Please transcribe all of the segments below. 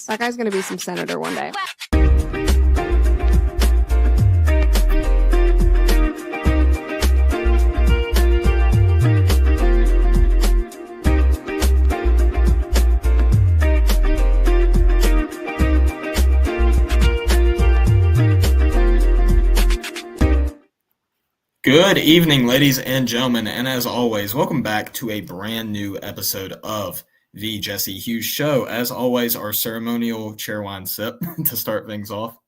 That guy's going to be some senator one day. Good evening, ladies and gentlemen, and as always, welcome back to a brand new episode of The Jesse Hughes Show. As always, our ceremonial chair wine sip to start things off.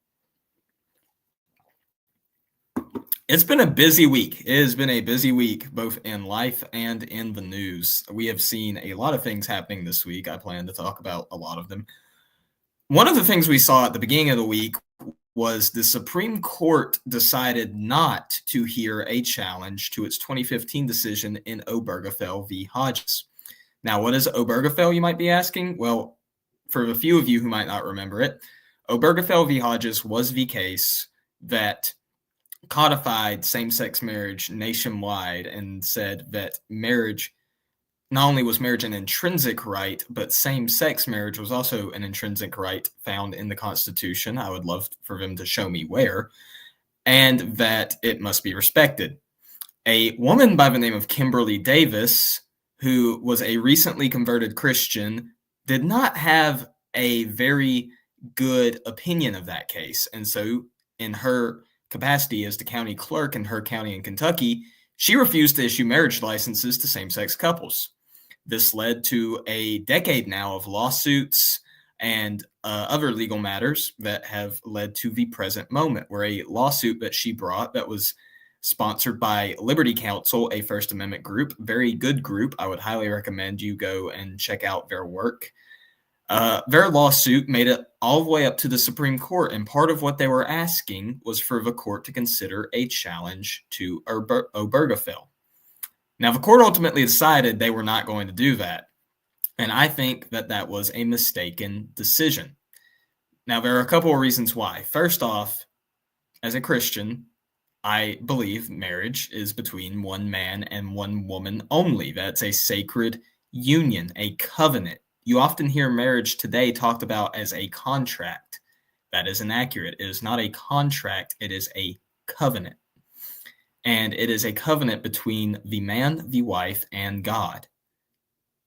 It's been a busy week. It has been a busy week, both in life and in the news. We have seen a lot of things happening this week. I plan to talk about a lot of them. One of the things we saw at the beginning of the week was the Supreme Court decided not to hear a challenge to its 2015 decision in OBERGEFELL v. Hodges. Now, what is OBERGEFELL, you might be asking? Well, for a few of you who might not remember it, OBERGEFELL v. Hodges was the case that codified same-sex marriage nationwide and said that marriage, not only was marriage an intrinsic right, but same-sex marriage was also an intrinsic right found in the Constitution. I would love for them to show me where, and that it must be respected. A woman by the name of Kimberly Davis, who was a recently converted Christian, did not have a very good opinion of that case. And so in her capacity as the county clerk in her county in Kentucky, she refused to issue marriage licenses to same-sex couples. This led to a decade now of lawsuits and other legal matters that have led to the present moment, where a lawsuit that she brought that was sponsored by Liberty Counsel, a First Amendment group, very good group. I would highly recommend you go and check out their work. Their lawsuit made it all the way up to the Supreme Court, and part of what they were asking was for the court to consider a challenge to OBERGEFELL. Now, the court ultimately decided they were not going to do that, and I think that that was a mistaken decision. Now, there are a couple of reasons why. First off, as a Christian, I believe marriage is between one man and one woman only. That's a sacred union, a covenant. You often hear marriage today talked about as a contract. That is inaccurate. It is not a contract. It is a covenant. And it is a covenant between the man, the wife, and God.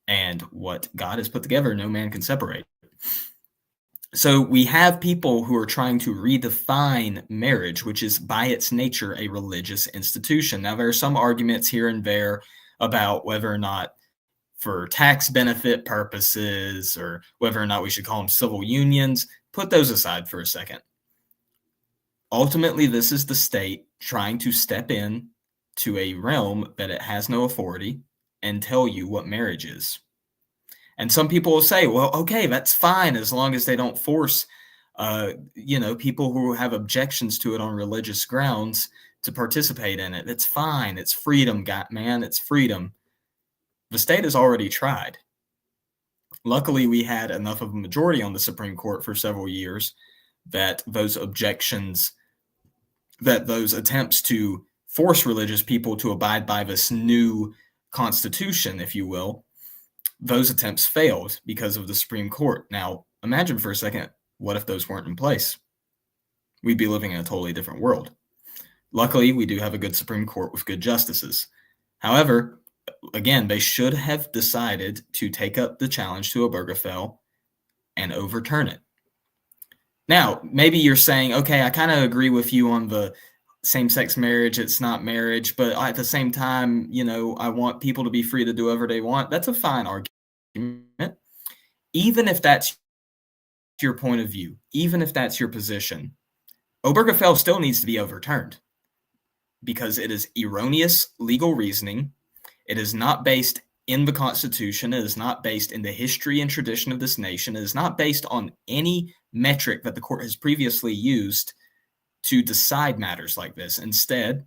And what God has put together, no man can separate. So we have people who are trying to redefine marriage, which is by its nature a religious institution. Now, there are some arguments here and there about whether or not for tax benefit purposes or whether or not we should call them civil unions. Put those aside for a second. Ultimately, this is the state trying to step in to a realm that it has no authority and tell you what marriage is. And some people will say, well, okay, that's fine as long as they don't force people who have objections to it on religious grounds to participate in it. It's fine. It's freedom, man. It's freedom. The state has already tried. Luckily, we had enough of a majority on the Supreme Court for several years that those objections, that those attempts to force religious people to abide by this new constitution, if you will, those attempts failed because of the Supreme Court. Now, imagine for a second, what if those weren't in place? We'd be living in a totally different world. Luckily, we do have a good Supreme Court with good justices. However, again, they should have decided to take up the challenge to Obergefell and overturn it. Now, maybe you're saying, okay, I kind of agree with you on the same-sex marriage. It's not marriage, but at the same time, I want people to be free to do whatever they want. That's a fine argument. Even if that's your point of view, even if that's your position, Obergefell still needs to be overturned because it is erroneous legal reasoning. It is not based in the Constitution. It is not based in the history and tradition of this nation. It is not based on any metric that the court has previously used to decide matters like this. Instead,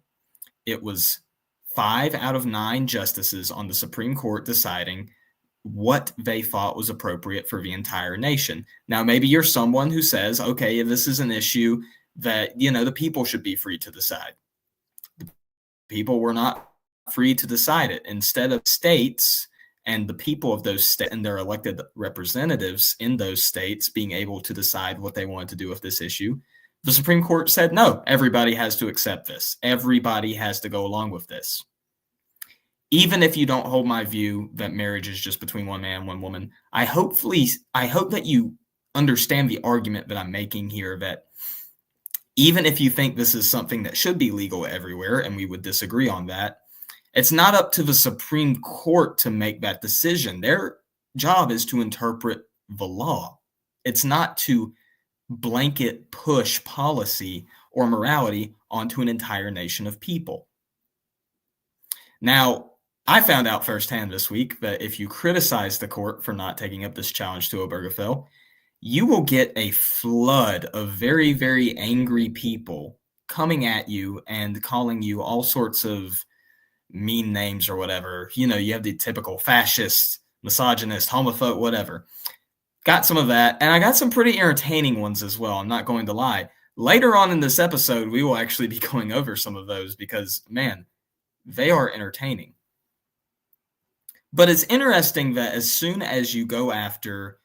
it was 5 out of 9 justices on the Supreme Court deciding what they thought was appropriate for the entire nation. Now, maybe you're someone who says, okay, this is an issue that, the people should be free to decide. The people were not free to decide it. Instead of states and the people of those states and their elected representatives in those states being able to decide what they wanted to do with this issue, the Supreme Court said, no, everybody has to accept this. Everybody has to go along with this. Even if you don't hold my view that marriage is just between one man and one woman, I hope that you understand the argument that I'm making here, that even if you think this is something that should be legal everywhere, and we would disagree on that, it's not up to the Supreme Court to make that decision. Their job is to interpret the law. It's not to blanket push policy or morality onto an entire nation of people. Now, I found out firsthand this week that if you criticize the court for not taking up this challenge to Obergefell, you will get a flood of very, very angry people coming at you and calling you all sorts of mean names or whatever. You have the typical fascist, misogynist, homophobe, whatever. Got some of that, and I got some pretty entertaining ones as well. I'm not going to lie. Later on in this episode, we will actually be going over some of those because, man, they are entertaining. But it's interesting that as soon as you go after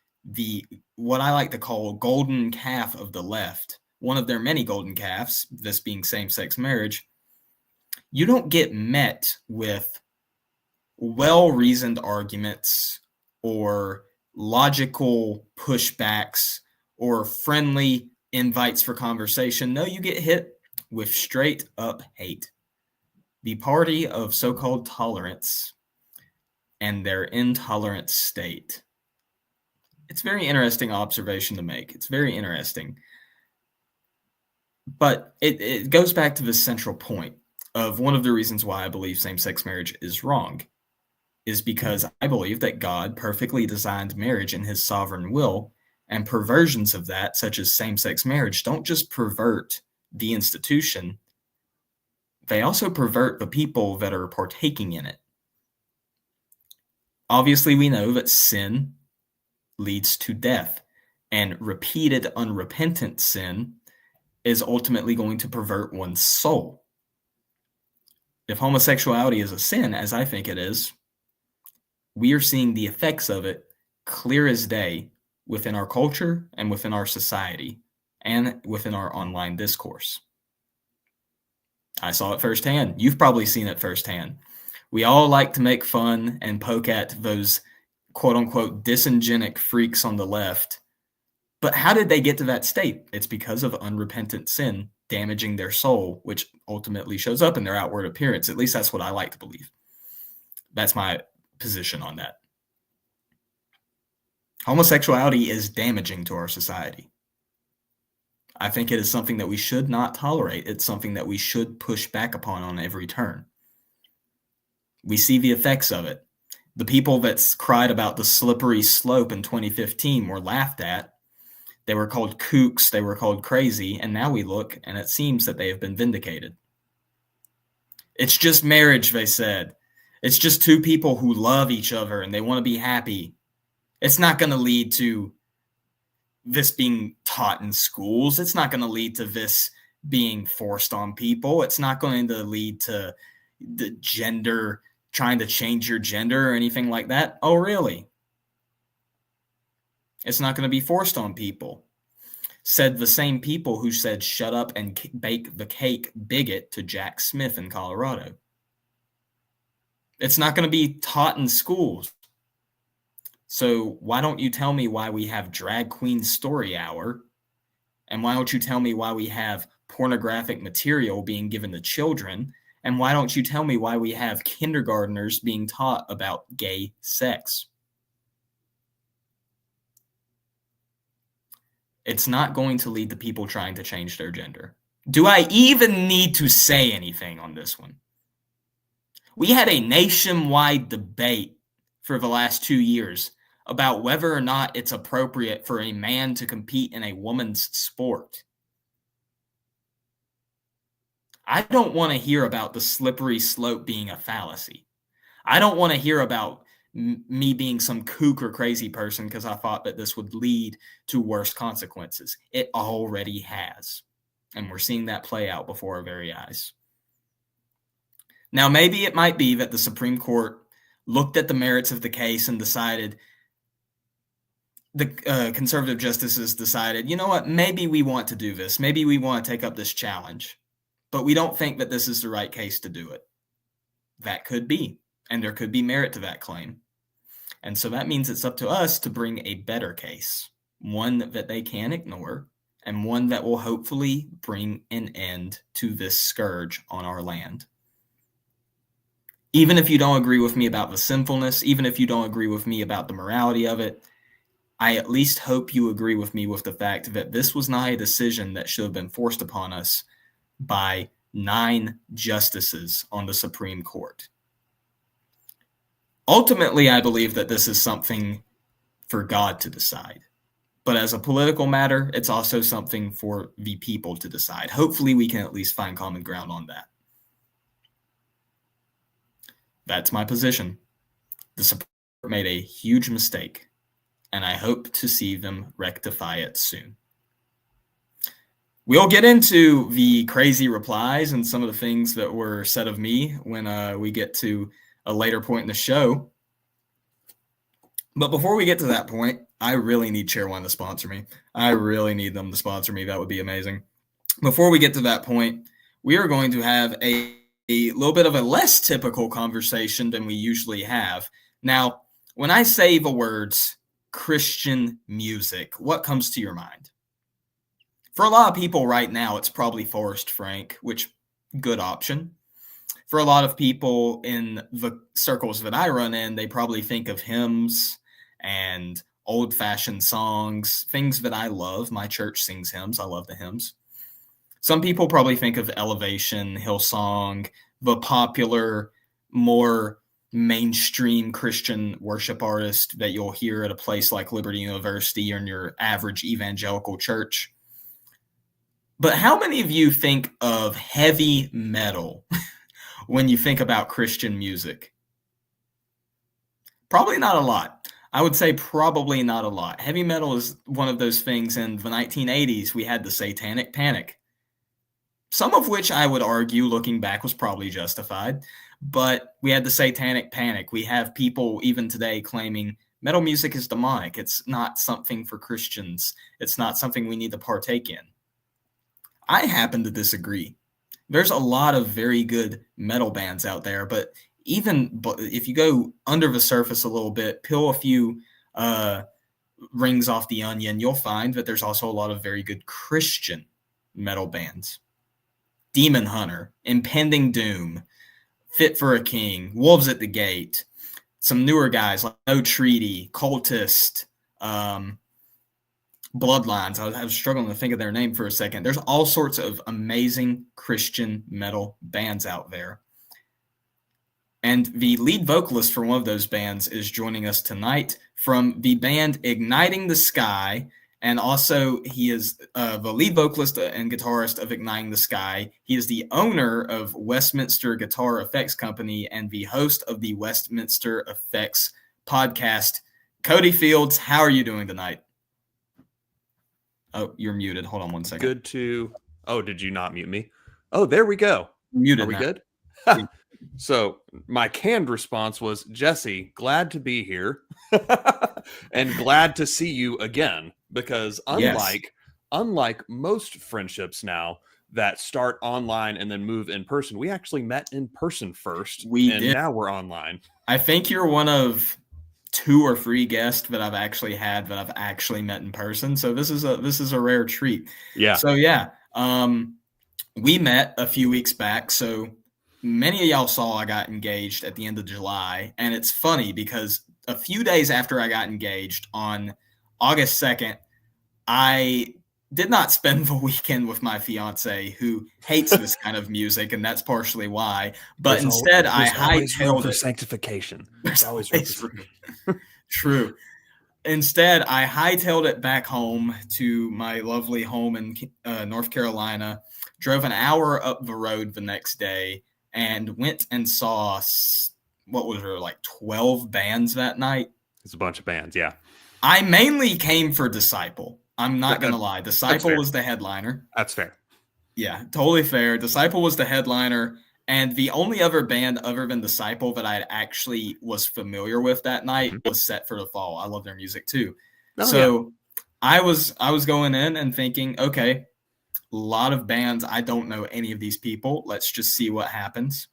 what I like to call golden calf of the left, one of their many golden calves, this being same-sex marriage, you don't get met with well-reasoned arguments or logical pushbacks or friendly invites for conversation. No, you get hit with straight-up hate. The party of so-called tolerance and their intolerant state. It's a very interesting observation to make. It's very interesting. But it goes back to the central point of one of the reasons why I believe same-sex marriage is wrong, is because I believe that God perfectly designed marriage in his sovereign will, and perversions of that, such as same-sex marriage, don't just pervert the institution, they also pervert the people that are partaking in it. Obviously, we know that sin leads to death, and repeated unrepentant sin is ultimately going to pervert one's soul. If homosexuality is a sin, as I think it is, we are seeing the effects of it clear as day within our culture and within our society and within our online discourse. I saw it firsthand. You've probably seen it firsthand. We all like to make fun and poke at those quote-unquote dysgenic freaks on the left. But how did they get to that state? It's because of unrepentant sin damaging their soul, which ultimately shows up in their outward appearance. At least that's what I like to believe. That's my position on that. Homosexuality is damaging to our society. I think it is something that we should not tolerate. It's something that we should push back upon on every turn. We see the effects of it. The people that cried about the slippery slope in 2015 were laughed at. They were called kooks. They were called crazy. And now we look, and it seems that they have been vindicated. It's just marriage, they said. It's just two people who love each other and they want to be happy. It's not going to lead to this being taught in schools. It's not going to lead to this being forced on people. It's not going to lead to the gender, trying to change your gender or anything like that. Oh, really? It's not going to be forced on people. Said the same people who said, shut up and bake the cake bigot to Jack Smith in Colorado. It's not going to be taught in schools. So why don't you tell me why we have Drag Queen Story Hour? And why don't you tell me why we have pornographic material being given to children? And why don't you tell me why we have kindergartners being taught about gay sex? It's not going to lead to people trying to change their gender. Do I even need to say anything on this one? We had a nationwide debate for the last 2 years about whether or not it's appropriate for a man to compete in a woman's sport. I don't want to hear about the slippery slope being a fallacy. I don't want to hear about me being some kook or crazy person because I thought that this would lead to worse consequences. It already has. And we're seeing that play out before our very eyes. Now, maybe it might be that the Supreme Court looked at the merits of the case and decided, the conservative justices decided, you know what, maybe we want to do this. Maybe we want to take up this challenge. But we don't think that this is the right case to do it. That could be. And there could be merit to that claim. And so that means it's up to us to bring a better case, one that they can't ignore, and one that will hopefully bring an end to this scourge on our land. Even if you don't agree with me about the sinfulness, even if you don't agree with me about the morality of it, I at least hope you agree with me with the fact that this was not a decision that should have been forced upon us by 9 justices on the Supreme Court. Ultimately, I believe that this is something for God to decide. But as a political matter, it's also something for the people to decide. Hopefully, we can at least find common ground on that. That's my position. The Supreme Court made a huge mistake, and I hope to see them rectify it soon. We'll get into the crazy replies and some of the things that were said of me when we get to a later point in the show. But before we get to that point, I really need Chair One to sponsor me. I really need them to sponsor me. That would be amazing. Before we get to that point, we are going to have a little bit of a less typical conversation than we usually have. Now, when I say the words Christian music, what comes to your mind? For a lot of people right now, it's probably Forrest Frank, which, good option. For a lot of people in the circles that I run in, they probably think of hymns and old-fashioned songs, things that I love. My church sings hymns. I love the hymns. Some people probably think of Elevation, Hillsong, the popular, more mainstream Christian worship artist that you'll hear at a place like Liberty University or in your average evangelical church. But how many of you think of heavy metal when you think about Christian music? Probably not a lot. I would say probably not a lot. Heavy metal is one of those things. In the 1980s, we had the Satanic Panic, some of which I would argue, looking back, was probably justified. But we had the Satanic Panic. We have people even today claiming metal music is demonic. It's not something for Christians. It's not something we need to partake in. I happen to disagree. There's a lot of very good metal bands out there, but even if you go under the surface a little bit, peel a few rings off the onion, you'll find that there's also a lot of very good Christian metal bands. Demon Hunter, Impending Doom, Fit for a King, Wolves at the Gate, some newer guys like No Treaty, Cultist, Bloodlines. I was struggling to think of their name for a second. There's all sorts of amazing Christian metal bands out there. And the lead vocalist for one of those bands is joining us tonight from the band Igniting the Sky. And also, he is the lead vocalist and guitarist of Igniting the Sky. He is the owner of Westminster Guitar Effects Company and the host of the Westminster Effects podcast. Cody Fields, how are you doing tonight? Oh, you're muted. Hold on one second. Good to... Oh, did you not mute me? Oh, there we go. Muted. Are we now. good? So my canned response was, Jesse, glad to be here and glad to see you again, because unlike most friendships now that start online and then move in person, we actually met in person first. Now we're online. I think you're one of 2 or 3 guests that I've actually had that I've actually met in person. So this is a rare treat. Yeah. So we met a few weeks back. So many of y'all saw I got engaged at the end of July. And it's funny because a few days after I got engaged on August 2nd, I did not spend the weekend with my fiance, who hates this kind of music, and that's partially why. But instead, I hightailed for it. Sanctification. There's always room for True. Instead, I hightailed it back home to my lovely home in North Carolina, drove an hour up the road the next day, and went and saw, what was there, like 12 bands that night? It's a bunch of bands, yeah. I mainly came for Disciple. I'm not going to lie. Disciple was the headliner. That's fair. Yeah, totally fair. Disciple was the headliner. And the only other band other than Disciple that I actually was familiar with that night was Set for the Fall. I love their music too. I was going in and thinking, okay, a lot of bands. I don't know any of these people. Let's just see what happens.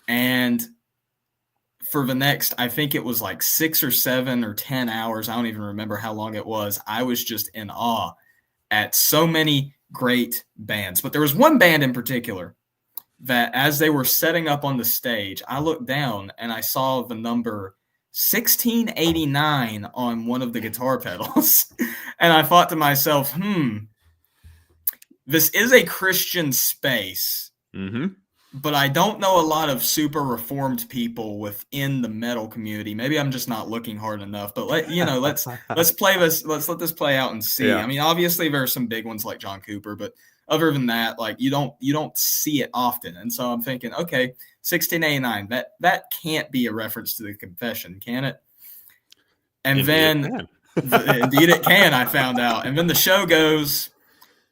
And for the next, I think it was like 6 or 7 or 10 hours. I don't even remember how long it was. I was just in awe at so many great bands. But there was one band in particular that as they were setting up on the stage, I looked down and I saw the number 1689 on one of the guitar pedals. And I thought to myself, this is a Christian space, but I don't know a lot of super reformed people within the metal community. Maybe I'm just not looking hard enough, but let's play this. Let's let this play out and see. Yeah. I mean, obviously there are some big ones like John Cooper, but other than that, like you don't see it often. And so I'm thinking, okay, 1689, that can't be a reference to the Confession, can it? And then indeed it can, I found out. And then the show goes,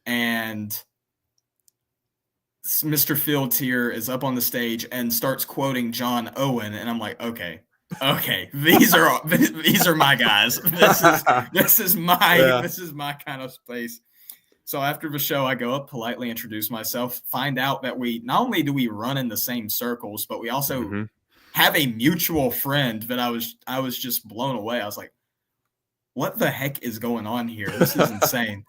and Mr. Fields here is up on the stage and starts quoting John Owen, and I'm like, okay, these are my guys. This is my kind of space. So after the show, I go up, politely introduce myself, find out that we not only do we run in the same circles, but we also have a mutual friend that I was just blown away. I was like, what the heck is going on here? This is insane.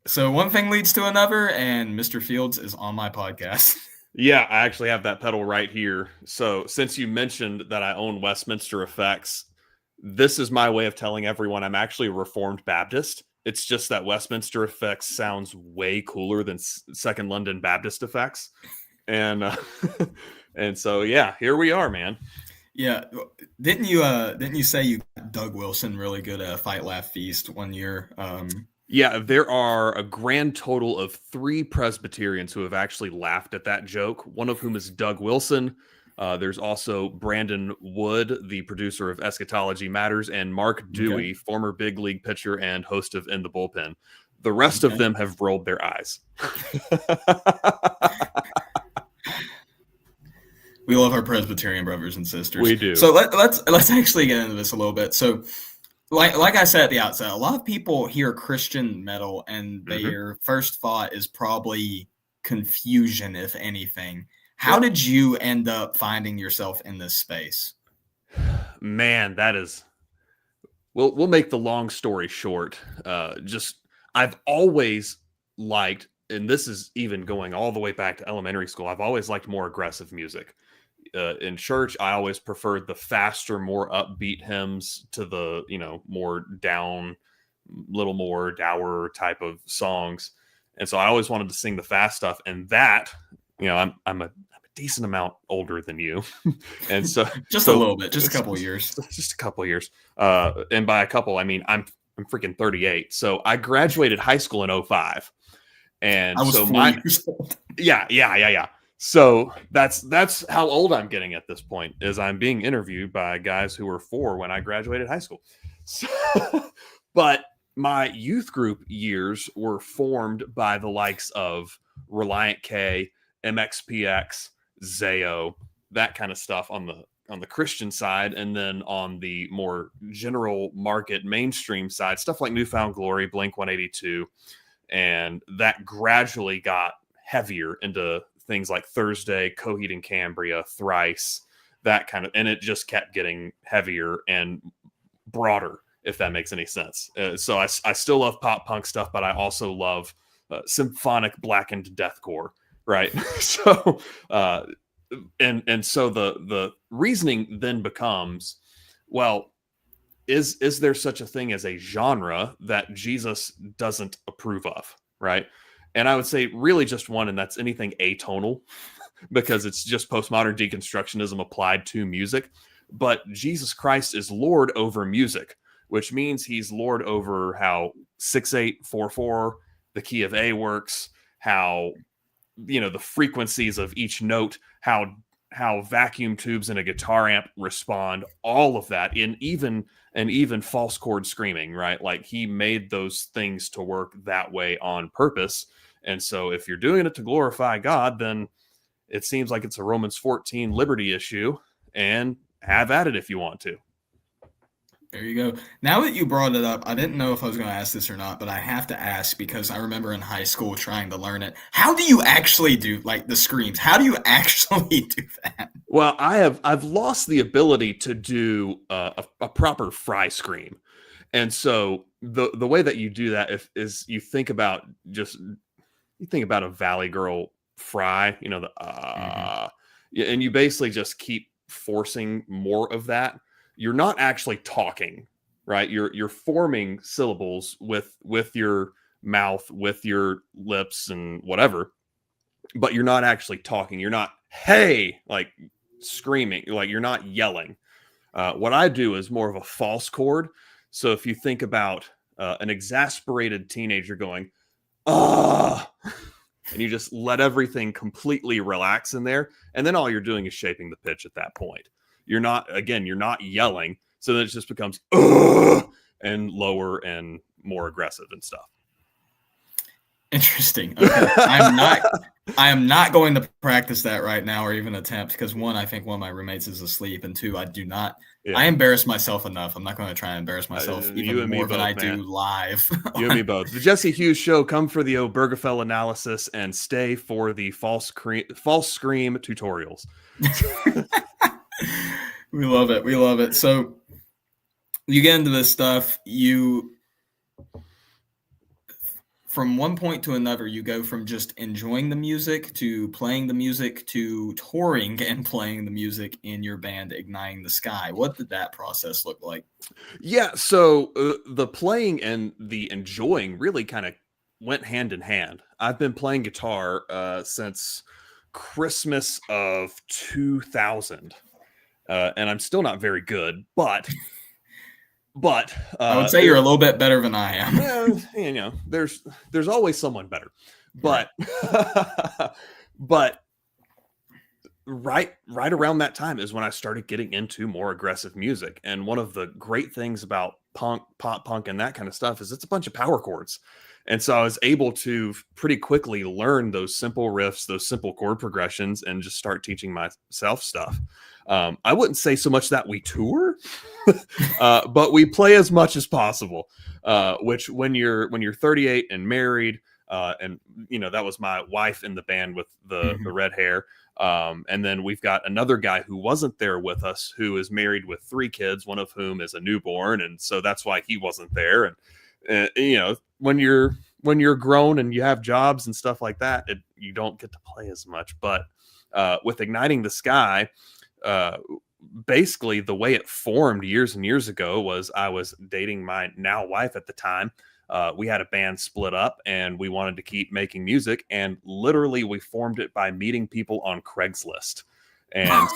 So one thing leads to another, and Mr. Fields is on my podcast. Yeah, I actually have that pedal right here. So since you mentioned that I own Westminster Effects, this is my way of telling everyone I'm actually a Reformed Baptist. It's just that Westminster Effects sounds way cooler than Second London Baptist Effects. And and so, yeah, here we are, man. Yeah. Didn't you say you got Doug Wilson really good at Fight Laugh Feast one year? Yeah, there are a grand total of 3 Presbyterians who have actually laughed at that joke, one of whom is Doug Wilson. There's also Brandon Wood, the producer of Eschatology Matters, and Mark Dewey, former big league pitcher and host of In the Bullpen. The rest of them have rolled their eyes. We love our Presbyterian brothers and sisters. We do. So let's actually get into this a little bit. So like I said at the outset, a lot of people hear Christian metal and their first thought is probably confusion, if anything. How did you end up finding yourself in this space? Man, that is... We'll make the long story short. I've always liked, and this is even going all the way back to elementary school, I've always liked more aggressive music. In church, I always preferred the faster, more upbeat hymns to the, more down, little more dour type of songs. And so I always wanted to sing the fast stuff. And that, I'm a decent amount older than you. And so a little bit, just a couple of years. Just a couple of years. And by a couple, I mean, I'm I'm freaking 38. So I graduated high school in 05. And I was so 4 years old. yeah. So that's how old I'm getting at this point, is I'm being interviewed by guys who were 4 when I graduated high school. So, but my youth group years were formed by the likes of Reliant K, MXPX, Zayo, that kind of stuff on the Christian side, and then on the more general market mainstream side, stuff like Newfound Glory, Blink 182, and that gradually got heavier into things like Thursday, Coheed and Cambria, Thrice, that kind of, and it just kept getting heavier and broader, if that makes any sense. So I still love pop punk stuff, but I also love symphonic blackened deathcore, right? So and so the reasoning then becomes, well, is there such a thing as a genre that Jesus doesn't approve of, right? And I would say really just one, and that's anything atonal, because it's just postmodern deconstructionism applied to music. But Jesus Christ is Lord over music, which means he's Lord over how 6/8/4/4, the key of A works, how, the frequencies of each note, how vacuum tubes in a guitar amp respond, all of that, and even false chord screaming, right? Like, he made those things to work that way on purpose. And so if you're doing it to glorify God, then it seems like it's a Romans 14 liberty issue, and have at it if you want to. There you go. Now that you brought it up, I didn't know if I was going to ask this or not, but I have to ask because I remember in high school trying to learn it. How do you actually do, like, the screams? How do you actually do that? Well, I've lost the ability to do a proper fry scream. And so the way that you do that is you think about a Valley Girl fry, and you basically just keep forcing more of that. You're not actually talking, right? You're forming syllables with your mouth, with your lips and whatever, but you're not actually talking. You're not, hey, like screaming, like you're not yelling. What I do is more of a false chord. So if you think about an exasperated teenager going, and you just let everything completely relax in there, and then all you're doing is shaping the pitch at that point. You're not yelling, so that it just becomes and lower and more aggressive and stuff. Interesting. Okay. I am not going to practice that right now or even attempt, because one, I think one of my roommates is asleep, and two, I do not. Yeah. I embarrass myself enough. I'm not going to try and embarrass myself even more than I do live. You and me both. The Jesse Hughes Show. Come for the OBERGEFELL analysis and stay for the false scream tutorials. We love it. We love it. So you get into this stuff, from one point to another, you go from just enjoying the music to playing the music to touring and playing the music in your band, Igniting the Sky. What did that process look like? Yeah, so the playing and the enjoying really kind of went hand in hand. I've been playing guitar since Christmas of 2000, and I'm still not very good, but I would say you're a little bit better than I am. There's always someone better, but but right around that time is when I started getting into more aggressive music. And one of the great things about pop punk and that kind of stuff is it's a bunch of power chords. And so I was able to pretty quickly learn those simple riffs, those simple chord progressions, and just start teaching myself stuff. I wouldn't say so much that we tour, but we play as much as possible, which when you're 38 and married, and that was my wife in the band with the red hair. And then we've got another guy who wasn't there with us, who is married with 3 kids, one of whom is a newborn. And so that's why he wasn't there. And, when you're grown and you have jobs and stuff like that, you don't get to play as much. But with Igniting the Sky, basically the way it formed years and years ago was I was dating my now wife at the time. We had a band split up and we wanted to keep making music, and literally we formed it by meeting people on Craigslist. And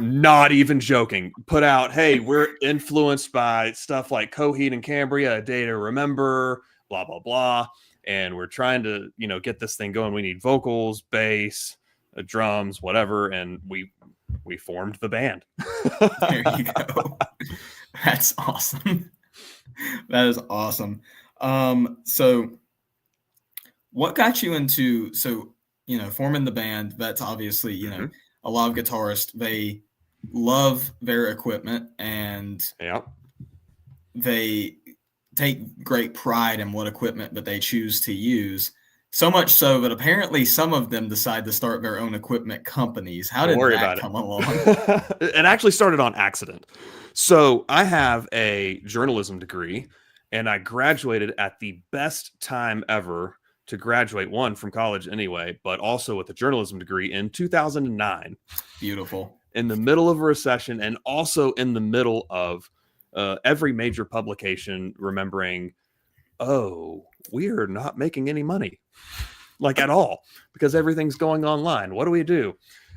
Not even joking. Put out, hey, we're influenced by stuff like Coheed and Cambria, A Day to Remember, blah, blah, blah. And we're trying to, get this thing going. We need vocals, bass, drums, whatever. And we formed the band. There you go. That's awesome. That is awesome. So what got you into, forming the band? That's obviously, Mm-hmm. a lot of guitarists, they love their equipment and they take great pride in what equipment that they choose to use. So much so that apparently some of them decide to start their own equipment companies. How did that come along? It actually started on accident. So I have a journalism degree, and I graduated at the best time ever to graduate, one, from college anyway, but also with a journalism degree in 2009. Beautiful. In the middle of a recession, and also in the middle of every major publication remembering, we are not making any money, like at all, because everything's going online. What do we do?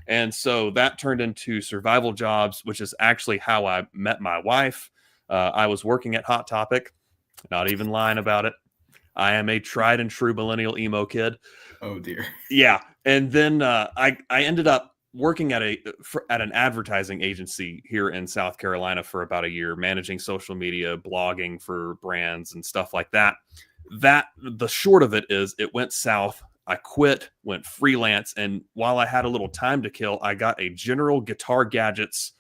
And so that turned into survival jobs, which is actually how I met my wife. I was working at Hot Topic, not even lying about it. I am a tried and true millennial emo kid. Oh dear. Yeah. And then I ended up working at an advertising agency here in South Carolina for about a year, managing social media, blogging for brands and stuff like that. The short of it is it went south. I quit, went freelance. And while I had a little time to kill, I got a General Guitar Gadgets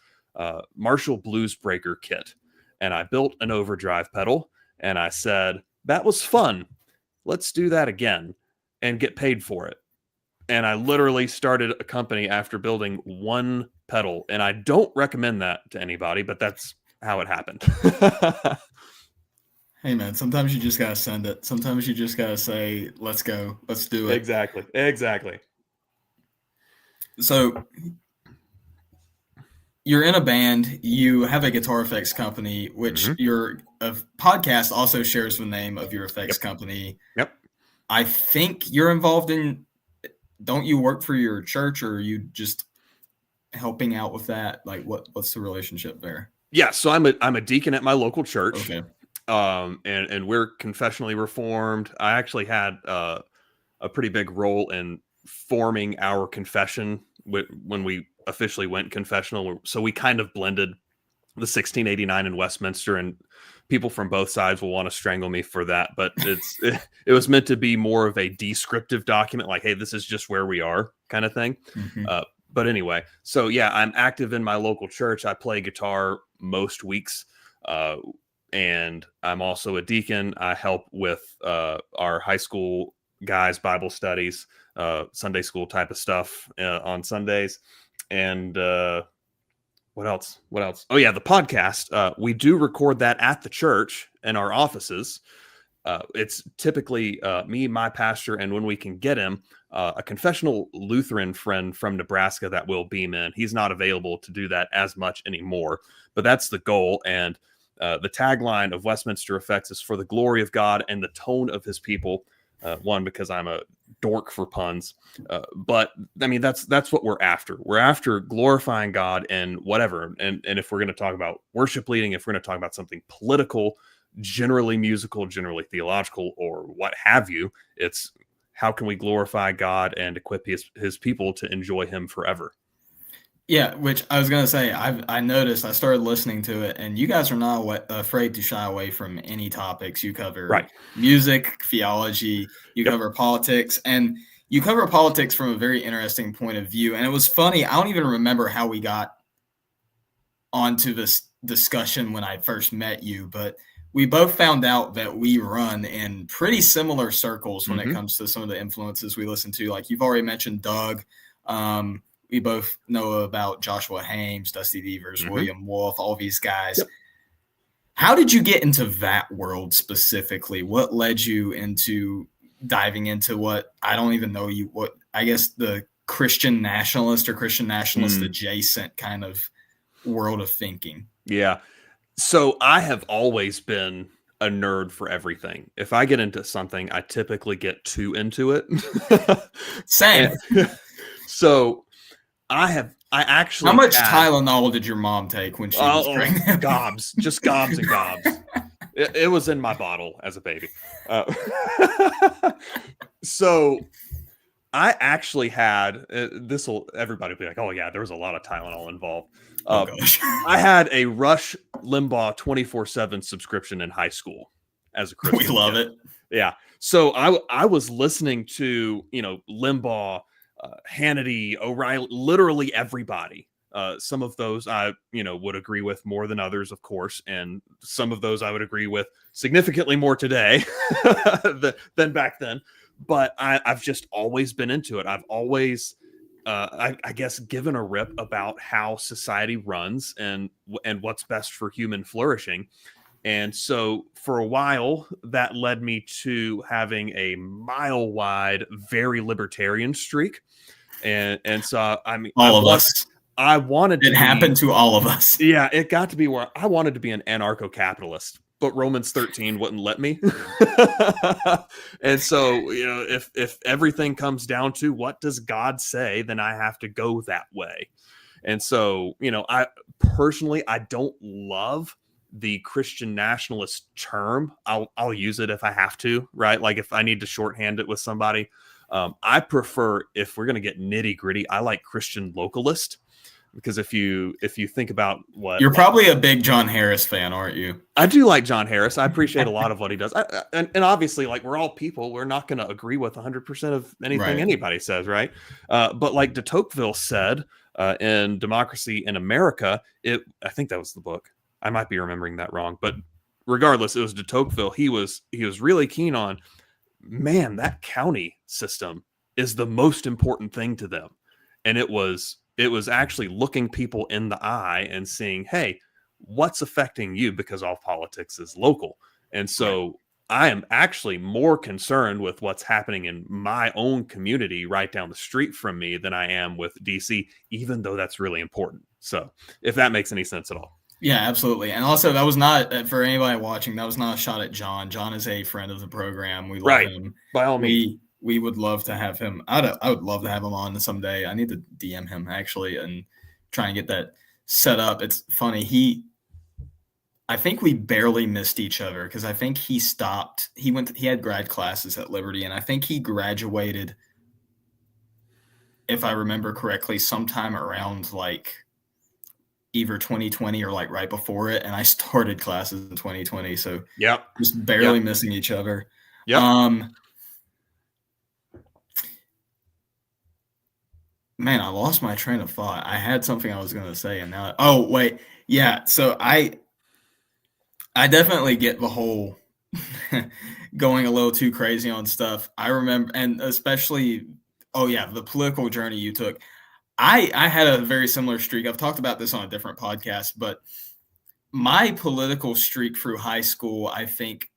Marshall Blues Breaker kit. And I built an overdrive pedal. And I said, that was fun. Let's do that again and get paid for it. And I literally started a company after building one pedal. And I don't recommend that to anybody, but that's how it happened. Hey man, sometimes you just got to send it. Sometimes you just got to say, let's go, let's do it. Exactly. So you're in a band, you have a guitar effects company, which your podcast also shares the name of your effects company. Yep. I think you're involved in, don't you work for your church, or are you just helping out with that? Like what's the relationship there? Yeah. So I'm a deacon at my local church. Okay. And we're confessionally reformed. I actually had a pretty big role in forming our confession when we officially went confessional. So we kind of blended the 1689 in Westminster, and people from both sides will want to strangle me for that. But it was meant to be more of a descriptive document, like, hey, this is just where we are kind of thing. But anyway, so yeah, I'm active in my local church. I play guitar most weeks. And I'm also a deacon. I help with our high school guys' Bible studies, Sunday school type of stuff on Sundays. And what else? Oh, yeah, the podcast. We do record that at the church in our offices. It's typically me, my pastor, and when we can get him, a confessional Lutheran friend from Nebraska that will beam in. He's not available to do that as much anymore, but that's the goal. And the tagline of Westminster Effects is for the glory of God and the tone of his people. One, because I'm a dork for puns. But I mean, that's what we're after. We're after glorifying God and whatever. And if we're going to talk about worship leading, if we're going to talk about something political, generally musical, generally theological, or what have you, it's how can we glorify God and equip his people to enjoy him forever. Yeah, which I was going to say, I noticed, I started listening to it, and you guys are not afraid to shy away from any topics. You cover music, theology, you cover politics, and you cover politics from a very interesting point of view. And it was funny, I don't even remember how we got onto this discussion when I first met you, but we both found out that we run in pretty similar circles when it comes to some of the influences we listen to. Like you've already mentioned Doug. We both know about Joshua Hames, Dusty Devers, William Wolf, all these guys. Yep. How did you get into that world specifically? What led you into diving into what I don't even know I guess the Christian nationalist or Christian nationalist adjacent kind of world of thinking? Yeah. So I have always been a nerd for everything. If I get into something, I typically get too into it. Same. So I have I actually How much had, Tylenol did your mom take when she was pregnant? gobs, just gobs and gobs. It was in my bottle as a baby. So I actually had everybody will be like, oh yeah, there was a lot of Tylenol involved. Oh gosh. I had a Rush Limbaugh 24/7 subscription in high school as a Christian. We love it. Yeah. So I was listening to, Limbaugh, Hannity, O'Reilly, literally everybody. Some of those I, would agree with more than others, of course. And some of those I would agree with significantly more today than back then. But I've just always been into it. I've always, I guess, given a rip about how society runs and what's best for human flourishing. And so for a while, that led me to having a mile-wide, very libertarian streak. And so, I mean, all of us. I wanted to. It happened to all of us. Yeah, it got to be where I wanted to be an anarcho-capitalist, but Romans 13 wouldn't let me. And so, if everything comes down to what does God say, then I have to go that way. And so, I personally, I don't love the Christian nationalist term. I'll use it if I have to, right? Like if I need to shorthand it with somebody. I prefer, if we're going to get nitty gritty, I like Christian localist, because if you think about what you're probably a big John Harris fan, aren't you? I do like John Harris. I appreciate a lot of what he does. And obviously, like, we're all people. We're not going to agree with 100% of anything anybody says, right? But like de Tocqueville said in Democracy in America, I think that was the book. I might be remembering that wrong, but regardless, it was de Tocqueville. He was really keen on, man, that county system is the most important thing to them. And it was actually looking people in the eye and saying, hey, what's affecting you? Because all politics is local. And so I am actually more concerned with what's happening in my own community right down the street from me than I am with DC, even though that's really important. So if that makes any sense at all. Yeah, absolutely. And also, that was not, for anybody watching, that was not a shot at John. John is a friend of the program. We love him. By all means. We would love to have him. I would love to have him on someday. I need to DM him, actually, and try and get that set up. It's funny. I think we barely missed each other, because I think he stopped. He had grad classes at Liberty, and I think he graduated, if I remember correctly, sometime around like either 2020 or like right before it, and I started classes in 2020, so just barely missing each other. Man, I lost my train of thought. I had something I was going to say, and now so I definitely get the whole going a little too crazy on stuff. I remember, and especially the political journey you took. I had a very similar streak. I've talked about this on a different podcast, but my political streak through high school, I think,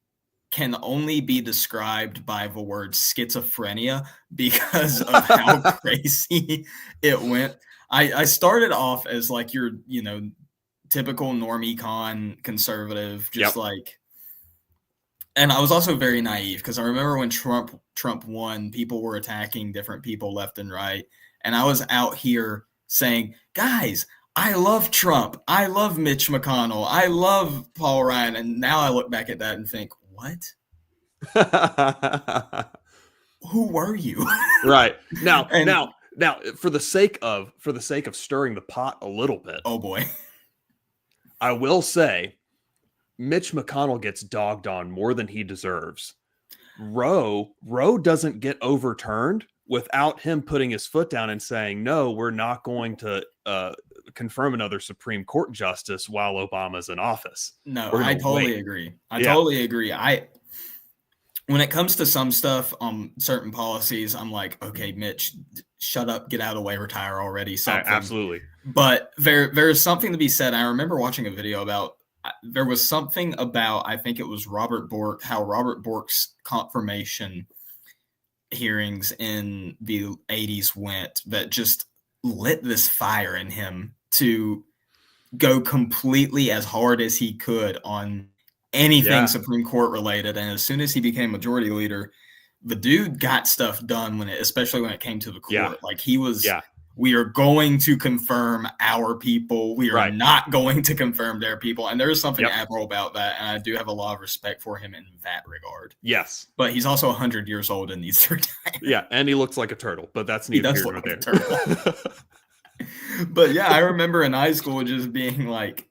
can only be described by the word schizophrenia, because of how crazy it went. I started off as like your, typical normie con conservative, just and I was also very naive, because I remember when Trump won, people were attacking different people left and right. And I was out here saying, guys, I love Trump. I love Mitch McConnell. I love Paul Ryan. And now I look back at that and think, what? Who were you? Right. Now, for the sake of stirring the pot a little bit. Oh boy. I will say Mitch McConnell gets dogged on more than he deserves. Roe doesn't get overturned without him putting his foot down and saying, no, we're not going to confirm another Supreme Court justice while Obama's in office. No, I totally agree. Totally agree. When it comes to some stuff on certain policies, I'm like, okay, Mitch, shut up, get out of the way, retire already. Something. Absolutely. But there is something to be said. I remember watching a video there was something about, I think it was Robert Bork, how Robert Bork's confirmation hearings in the 80s went, that just lit this fire in him to go completely as hard as he could on anything Supreme Court related. And as soon as he became majority leader, the dude got stuff done especially when it came to the court. Like he was we are going to confirm our people. We are not going to confirm their people. And there is something admirable about that. And I do have a lot of respect for him in that regard. Yes. But he's also 100 years old and needs to retire. Yeah, and he looks like a turtle, but that's neither here nor there. Like a turtle. But yeah, I remember in high school just being like,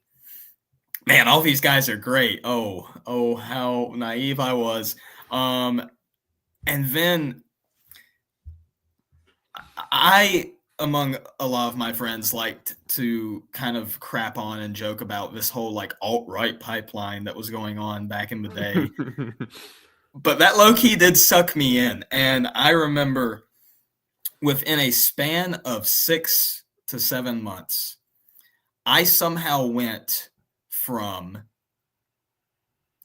man, all these guys are great. Oh, how naive I was. And then I, among a lot of my friends, liked to kind of crap on and joke about this whole like alt-right pipeline that was going on back in the day. But that low-key did suck me in. And I remember within a span of 6 to 7 months, I somehow went from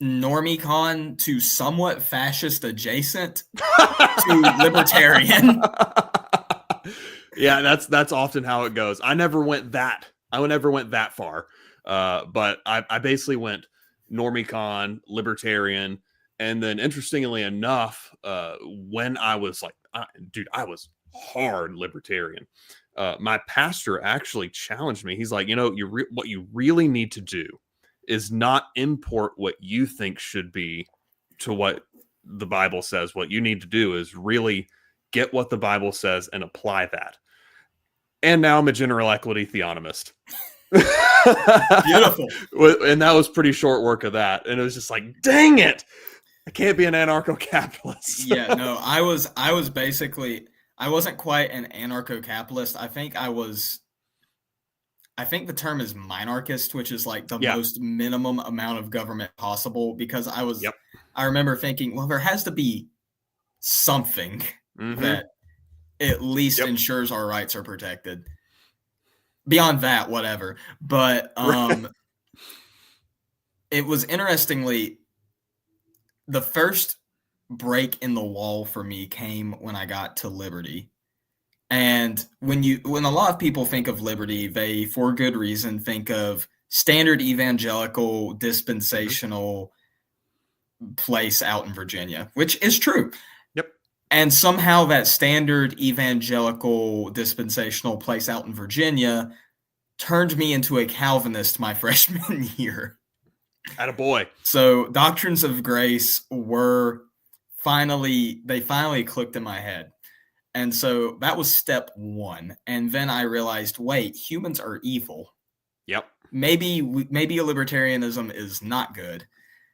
NormieCon to somewhat fascist adjacent to libertarian. Yeah, that's often how it goes. I never went that far. But I basically went NormieCon, libertarian, and then interestingly enough, when I was like, I was hard libertarian. My pastor actually challenged me. He's like, what you really need to do is not import what you think should be to what the Bible says. What you need to do is really get what the Bible says and apply that. And now I'm a general equity theonomist. Beautiful. And that was pretty short work of that. And it was just like, dang it, I can't be an anarcho-capitalist. Yeah, no, I was basically, I wasn't quite an anarcho-capitalist. I think the term is minarchist, which is like the most minimum amount of government possible, because I remember thinking, well, there has to be something that at least ensures our rights are protected. Beyond that, whatever. But it was interestingly, the first break in the wall for me came when I got to liberty. And when a lot of people think of liberty, they, for good reason, think of standard evangelical, dispensational place out in Virginia, which is true. Yep. And somehow that standard evangelical, dispensational place out in Virginia turned me into a Calvinist my freshman year. Attaboy. So doctrines of grace finally clicked in my head. And so that was step one. And then I realized, wait, humans are evil. Yep. Maybe libertarianism is not good.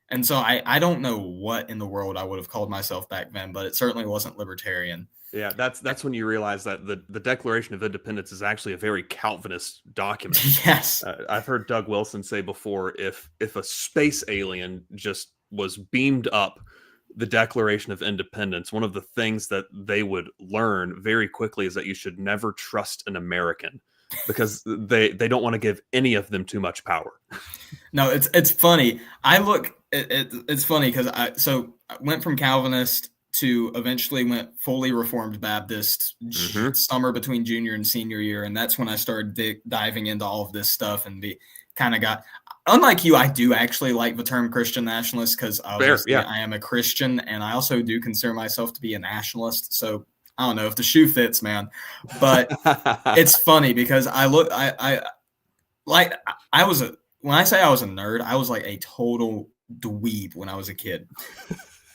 And so I don't know what in the world I would have called myself back then, but it certainly wasn't libertarian. Yeah, that's when you realize that the Declaration of Independence is actually a very Calvinist document. Yes. I've heard Doug Wilson say before, if a space alien just was beamed up the Declaration of Independence, one of the things that they would learn very quickly is that you should never trust an American, because they don't want to give any of them too much power. No, it's funny. It's funny because I went from Calvinist to eventually went fully Reformed Baptist summer between junior and senior year. And that's when I started diving into all of this stuff and unlike you, I do actually like the term Christian nationalist because I am a Christian and I also do consider myself to be a nationalist. So I don't know if the shoe fits, man, but it's funny because when I say I was a nerd, I was like a total dweeb when I was a kid.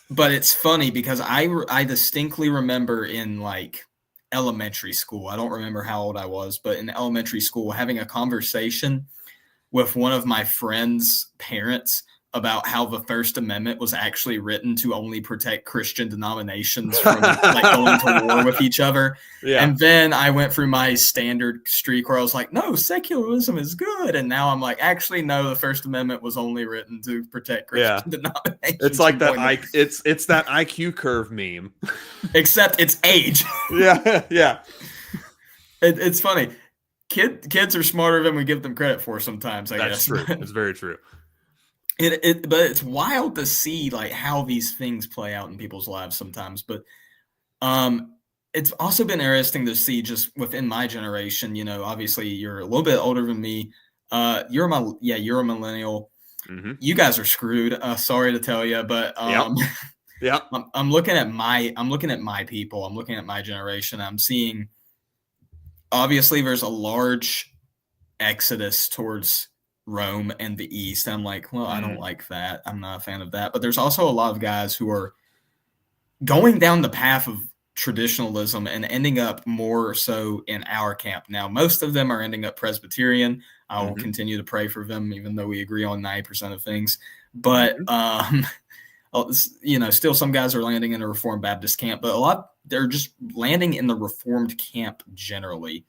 But it's funny because I distinctly remember in like elementary school, I don't remember how old I was, but in elementary school, having a conversation with one of my friend's parents about how the First Amendment was actually written to only protect Christian denominations from like going to war with each other. Yeah. And then I went through my standard streak where I was like, no, secularism is good. And now I'm like, actually, no, the First Amendment was only written to protect Christian denominations. It's like that. It's that IQ curve meme, except it's age. Yeah. It's funny. Kids are smarter than we give them credit for sometimes, I guess. That's true. It's very true. But it's wild to see like how these things play out in people's lives sometimes. But it's also been interesting to see just within my generation. Obviously you're a little bit older than me. You're a millennial. Mm-hmm. You guys are screwed. Sorry to tell you, but yep. I'm looking at my people. I'm looking at my generation. I'm seeing obviously there's a large exodus towards Rome and the East. I'm like, well, I don't like that. I'm not a fan of that. But there's also a lot of guys who are going down the path of traditionalism and ending up more so in our camp. Now, most of them are ending up Presbyterian. I will continue to pray for them, even though we agree on 90% of things. But, still some guys are landing in a Reformed Baptist camp, but they're just landing in the Reformed camp generally.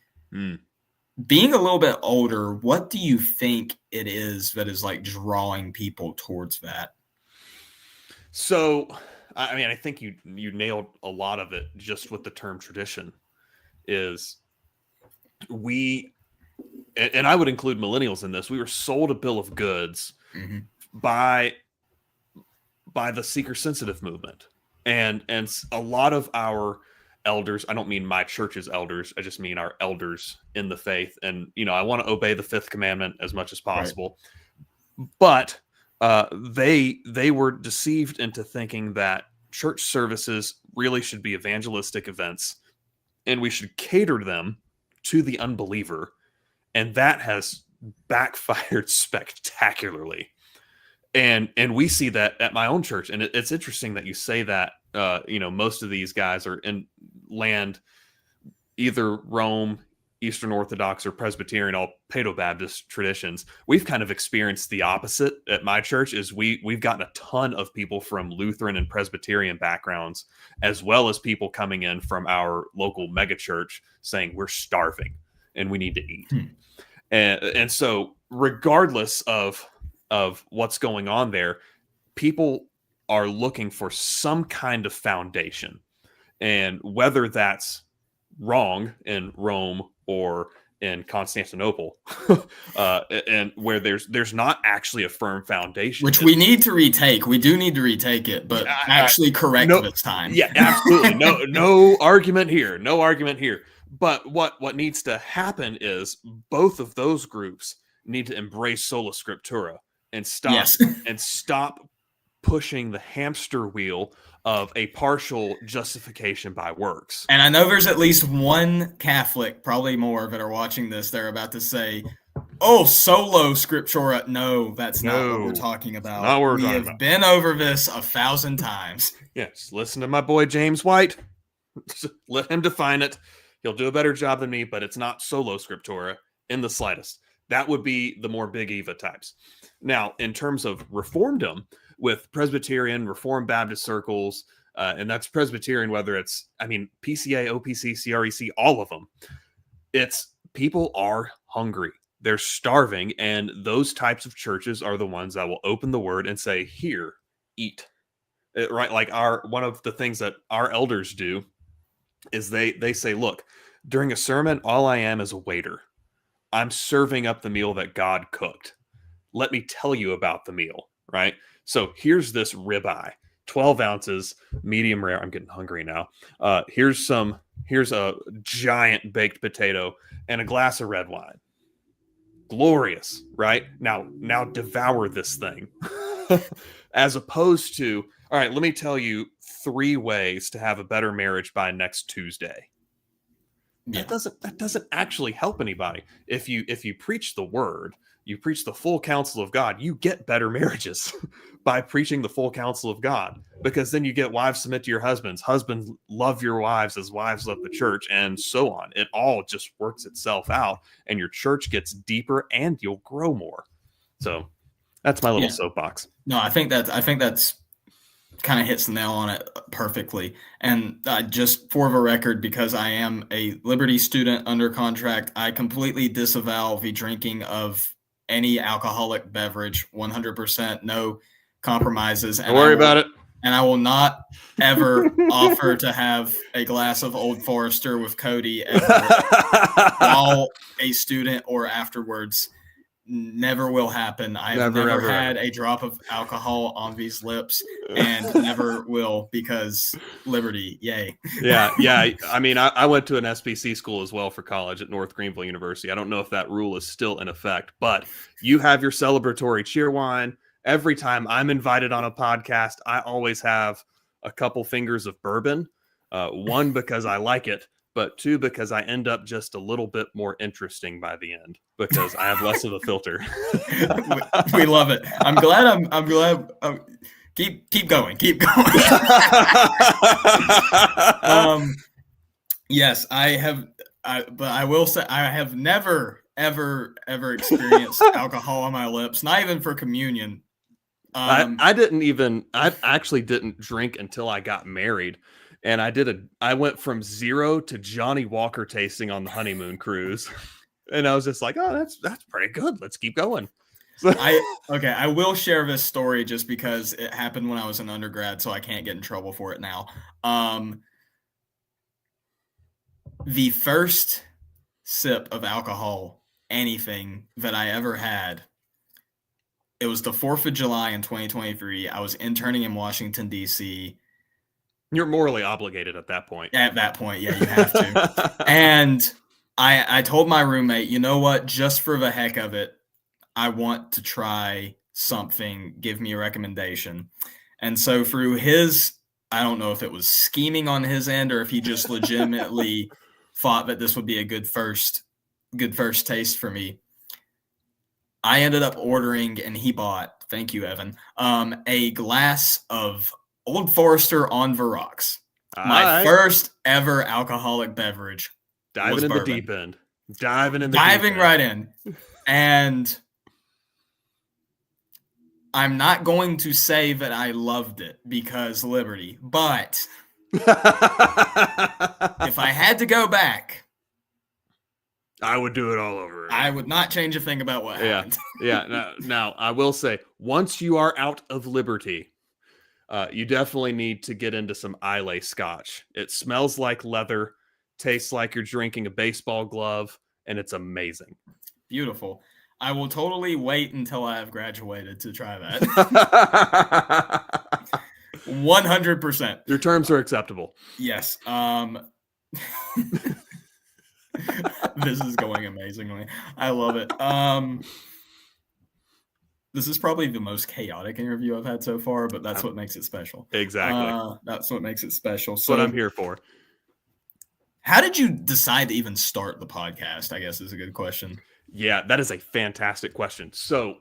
Being a little bit older, what do you think it is that is like drawing people towards that? So, I mean, I think you nailed a lot of it just with the term tradition. Is and I would include millennials in this. We were sold a bill of goods by the seeker-sensitive movement, and a lot of our elders. I don't mean my church's elders. I just mean our elders in the faith. And I want to obey the fifth commandment as much as possible, but they were deceived into thinking that church services really should be evangelistic events, and we should cater them to the unbeliever. And that has backfired spectacularly. And we see that at my own church. And it's interesting that you say that, most of these guys are in land, either Rome, Eastern Orthodox, or Presbyterian, all Paedo-Baptist traditions. We've kind of experienced the opposite at my church. Is we've gotten a ton of people from Lutheran and Presbyterian backgrounds, as well as people coming in from our local megachurch saying we're starving and we need to eat. And so regardless of what's going on there, people are looking for some kind of foundation, and whether that's wrong in Rome or in Constantinople, and where there's not actually a firm foundation, which we need to retake. We do need to retake it, but actually correct this time. Yeah, absolutely. No argument here. No argument here. But what needs to happen is both of those groups need to embrace sola scriptura and stop pushing the hamster wheel of a partial justification by works. And I know there's at least one Catholic, probably more, that are watching this. They're about to say, "Oh, solo scriptura." No, that's not what we're talking about. Not what we're talking about. We have been over this 1,000 times. Yes, listen to my boy James White. Let him define it. He'll do a better job than me, but it's not solo scriptura in the slightest. That would be the more Big Eva types. Now, in terms of Reformedom, with Presbyterian, Reformed Baptist circles, and that's Presbyterian, whether it's, PCA, OPC, CREC, all of them, it's people are hungry. They're starving, and those types of churches are the ones that will open the word and say, "Here, eat." Right? Like one of the things that our elders do is they say, "Look, during a sermon, all I am is a waiter. I'm serving up the meal that God cooked. Let me tell you about the meal," right? So here's this ribeye, 12 ounces, medium rare. I'm getting hungry now. Here's a giant baked potato and a glass of red wine. Glorious, right? Now devour this thing. As opposed to, all right, let me tell you 3 ways to have a better marriage by next Tuesday. Yeah. That doesn't actually help anybody. If you preach the word, you preach the full counsel of God, you get better marriages by preaching the full counsel of God, because then you get wives submit to your husbands, husbands love your wives as wives love the church, and so on. It all just works itself out, and your church gets deeper and you'll grow more. So that's my little soapbox. No, I think that's kind of hits the nail on it perfectly. And just for the record, because I am a Liberty student under contract, I completely disavow the drinking of any alcoholic beverage, 100%, no compromises. Don't worry about it. And I will not ever offer to have a glass of Old Forester with Cody ever while a student or afterwards. Never will happen. I've never had a drop of alcohol on these lips, and never will, because Liberty, yay. Yeah. I went to an SBC school as well for college at North Greenville University. I don't know if that rule is still in effect, but you have your celebratory cheer wine. Every time I'm invited on a podcast, I always have a couple fingers of bourbon. One, because I like it, but 2, because I end up just a little bit more interesting by the end because I have less of a filter. we love it. I'm glad. Keep going. Yes, I have. But I will say I have never, ever experienced alcohol on my lips. Not even for communion. I actually didn't drink until I got married. And I went from 0 to Johnny Walker tasting on the honeymoon cruise. And I was just like, oh, that's pretty good. Let's keep going. So I will share this story just because it happened when I was an undergrad, so I can't get in trouble for it now. The first sip of alcohol, anything that I ever had, it was the 4th of July in 2023. I was interning in Washington, D.C. You're morally obligated at that point. At that point, yeah, you have to. And I told my roommate, you know what, just for the heck of it, I want to try something. Give me a recommendation. And so through his, I don't know if it was scheming on his end or if he just legitimately thought that this would be a good first taste for me, I ended up ordering, and he bought, thank you, Evan, a glass of Old Forester on the rocks. My first ever alcoholic beverage. Diving in the deep end. Diving right in. And I'm not going to say that I loved it because liberty, but if I had to go back, I would do it all over again. I would not change a thing about what happened. Now, I will say, once you are out of liberty, you definitely need to get into some Islay Scotch. It smells like leather, tastes like you're drinking a baseball glove, and it's amazing. Beautiful. I will totally wait until I have graduated to try that. 100%. Your terms are acceptable. Yes. This is going amazingly. I love it. This is probably the most chaotic interview I've had so far, but that's what makes it special. Exactly. That's what makes it special. That's what I'm here for. How did you decide to even start the podcast, I guess is a good question. Yeah, that is a fantastic question. So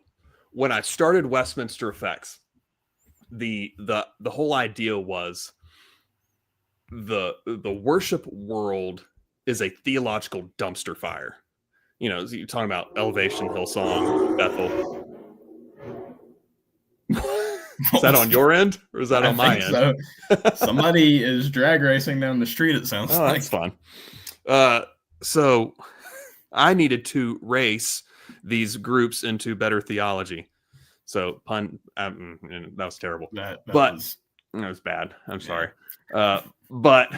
when I started Westminster Effects, the whole idea was the worship world is a theological dumpster fire. You know, you're talking about Elevation, Hillsong, Bethel. Is that on your end or is that on my end? So. Somebody is drag racing down the street, it sounds like. That's fun. So I needed to race these groups into better theology. So that was terrible. That was bad. I'm sorry. But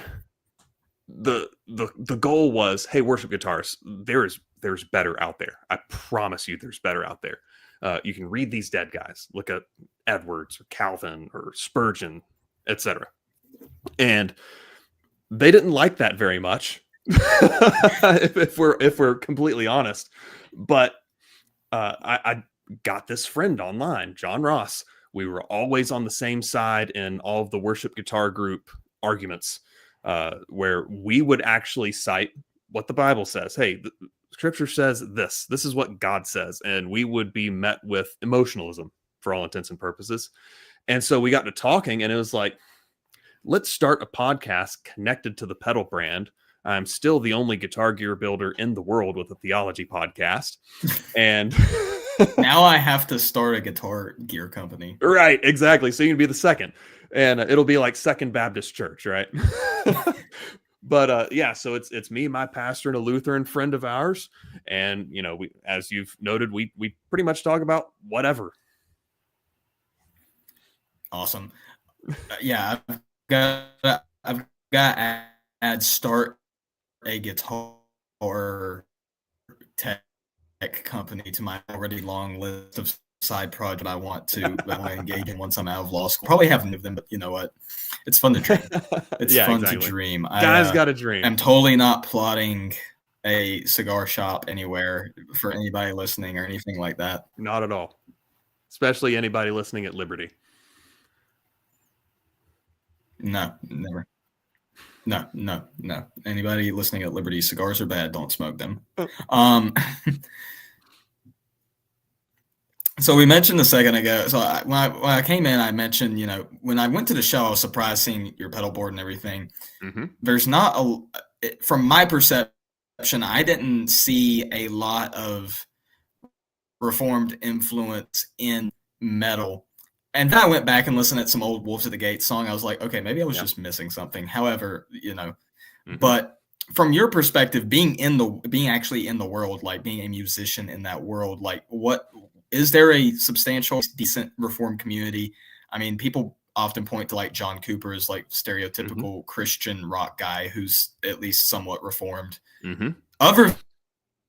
the goal was, hey, worship guitars, there's better out there. I promise you there's better out there. You can read these dead guys. Look at Edwards or Calvin or Spurgeon, etc. And they didn't like that very much, if we're completely honest. But I got this friend online, John Ross. We were always on the same side in all of the worship guitar group arguments, where we would actually cite what the Bible says. Hey, the Scripture says this. This is what God says. And we would be met with emotionalism for all intents and purposes. And so we got to talking, and it was like, let's start a podcast connected to the pedal brand. I'm still the only guitar gear builder in the world with a theology podcast. And now I have to start a guitar gear company. Right, exactly. So you can be the second. And it'll be like Second Baptist Church, right? But yeah, so it's me, my pastor, and a Lutheran friend of ours. And, you know, we, as you've noted, we pretty much talk about whatever. Awesome. Yeah, I've got to start a guitar tech company to my already long list of side project I want to engage in once I'm out of law school. Probably have none of them, but you know what? It's fun to dream. It's fun to dream. Guys got to dream. I'm totally not plotting a cigar shop anywhere for anybody listening or anything like that. Not at all. Especially anybody listening at Liberty. No, never. No. Anybody listening at Liberty, cigars are bad. Don't smoke them. So we mentioned a second ago. So when I came in, I mentioned, when I went to the show, I was surprised seeing your pedal board and everything. Mm-hmm. There's not from my perception, I didn't see a lot of Reformed influence in metal. And then I went back and listened to some old Wolves at the Gate song. I was like, okay, maybe I was just missing something. However, but from your perspective, being actually in the world, like being a musician in that world, like what is there a substantial, decent Reformed community? I mean, people often point to like John Cooper as like stereotypical Christian rock guy who's at least somewhat Reformed. Other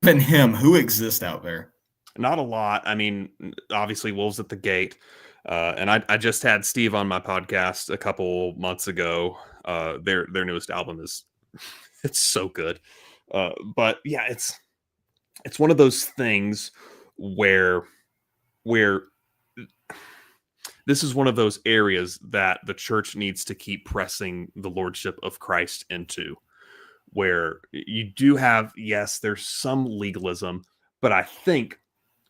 than him, who exists out there? Not a lot. I mean, obviously Wolves at the Gate. And I just had Steve on my podcast a couple months ago. Their newest album it's so good. But yeah, it's one of those things where this is one of those areas that the church needs to keep pressing the lordship of Christ into, where you do have, yes, there's some legalism, but I think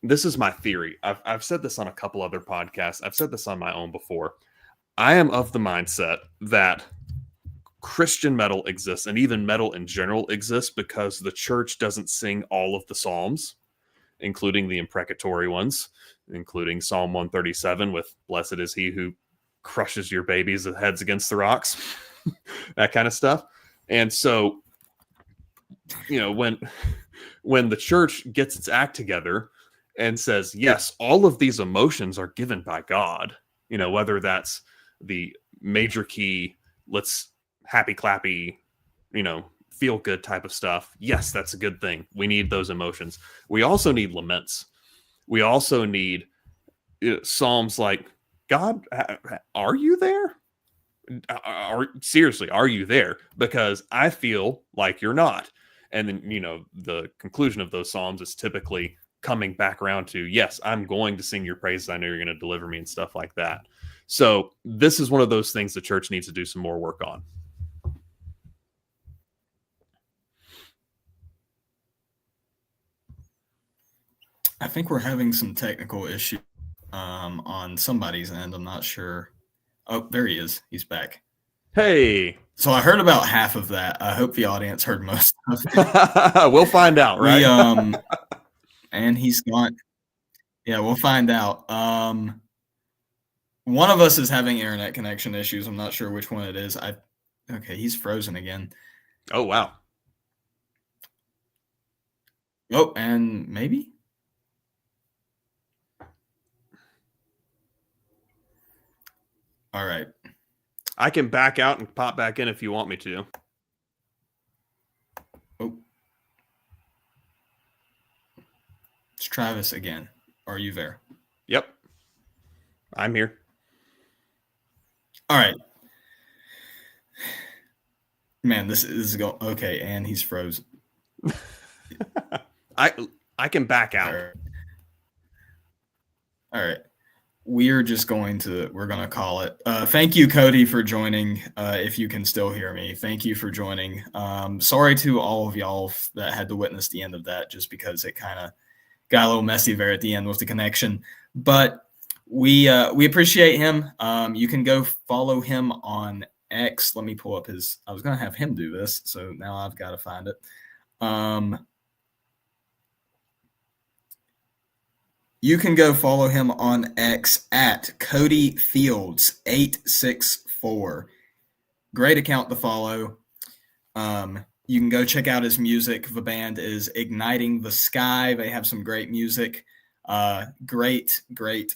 this is my theory. I've said this on a couple other podcasts. I've said this on my own before. I am of the mindset that Christian metal exists, and even metal in general exists, because the church doesn't sing all of the Psalms, including the imprecatory ones, including Psalm 137 with "Blessed is he who crushes your babies' heads against the rocks," that kind of stuff. And so, when the church gets its act together and says, yes, all of these emotions are given by God, whether that's the major key, let's happy clappy, feel good type of stuff. Yes, that's a good thing. We need those emotions. We also need laments. We also need Psalms like, God, are you there? Seriously, are you there? Because I feel like you're not. And then, the conclusion of those Psalms is typically coming back around to, yes, I'm going to sing your praises. I know you're going to deliver me and stuff like that. So this is one of those things the church needs to do some more work on. I think we're having some technical issues on somebody's end. I'm not sure. Oh, there he is. He's back. Hey. So I heard about half of that. I hope the audience heard most of it. We'll find out, right? And he's gone. Yeah, we'll find out. One of us is having internet connection issues. I'm not sure which one it is. Okay, he's frozen again. Oh, wow. Oh, and maybe? All right. I can back out and pop back in if you want me to. Oh. It's Travis again. Are you there? Yep. I'm here. All right. Man, this is going okay, and he's frozen. I can back out. All right. We're going to call it. Thank you, Cody, for joining. If you can still hear me, thank you for joining. Sorry to all of y'all that had to witness the end of that, just because it kind of got a little messy there at the end with the connection. But we appreciate him. You can go follow him on X. Let me pull up I was going to have him do this, so now I've got to find it. You can go follow him on X at Cody Fields 864. Great account to follow. You can go check out his music. The band is Igniting the Sky. They have some great music. Great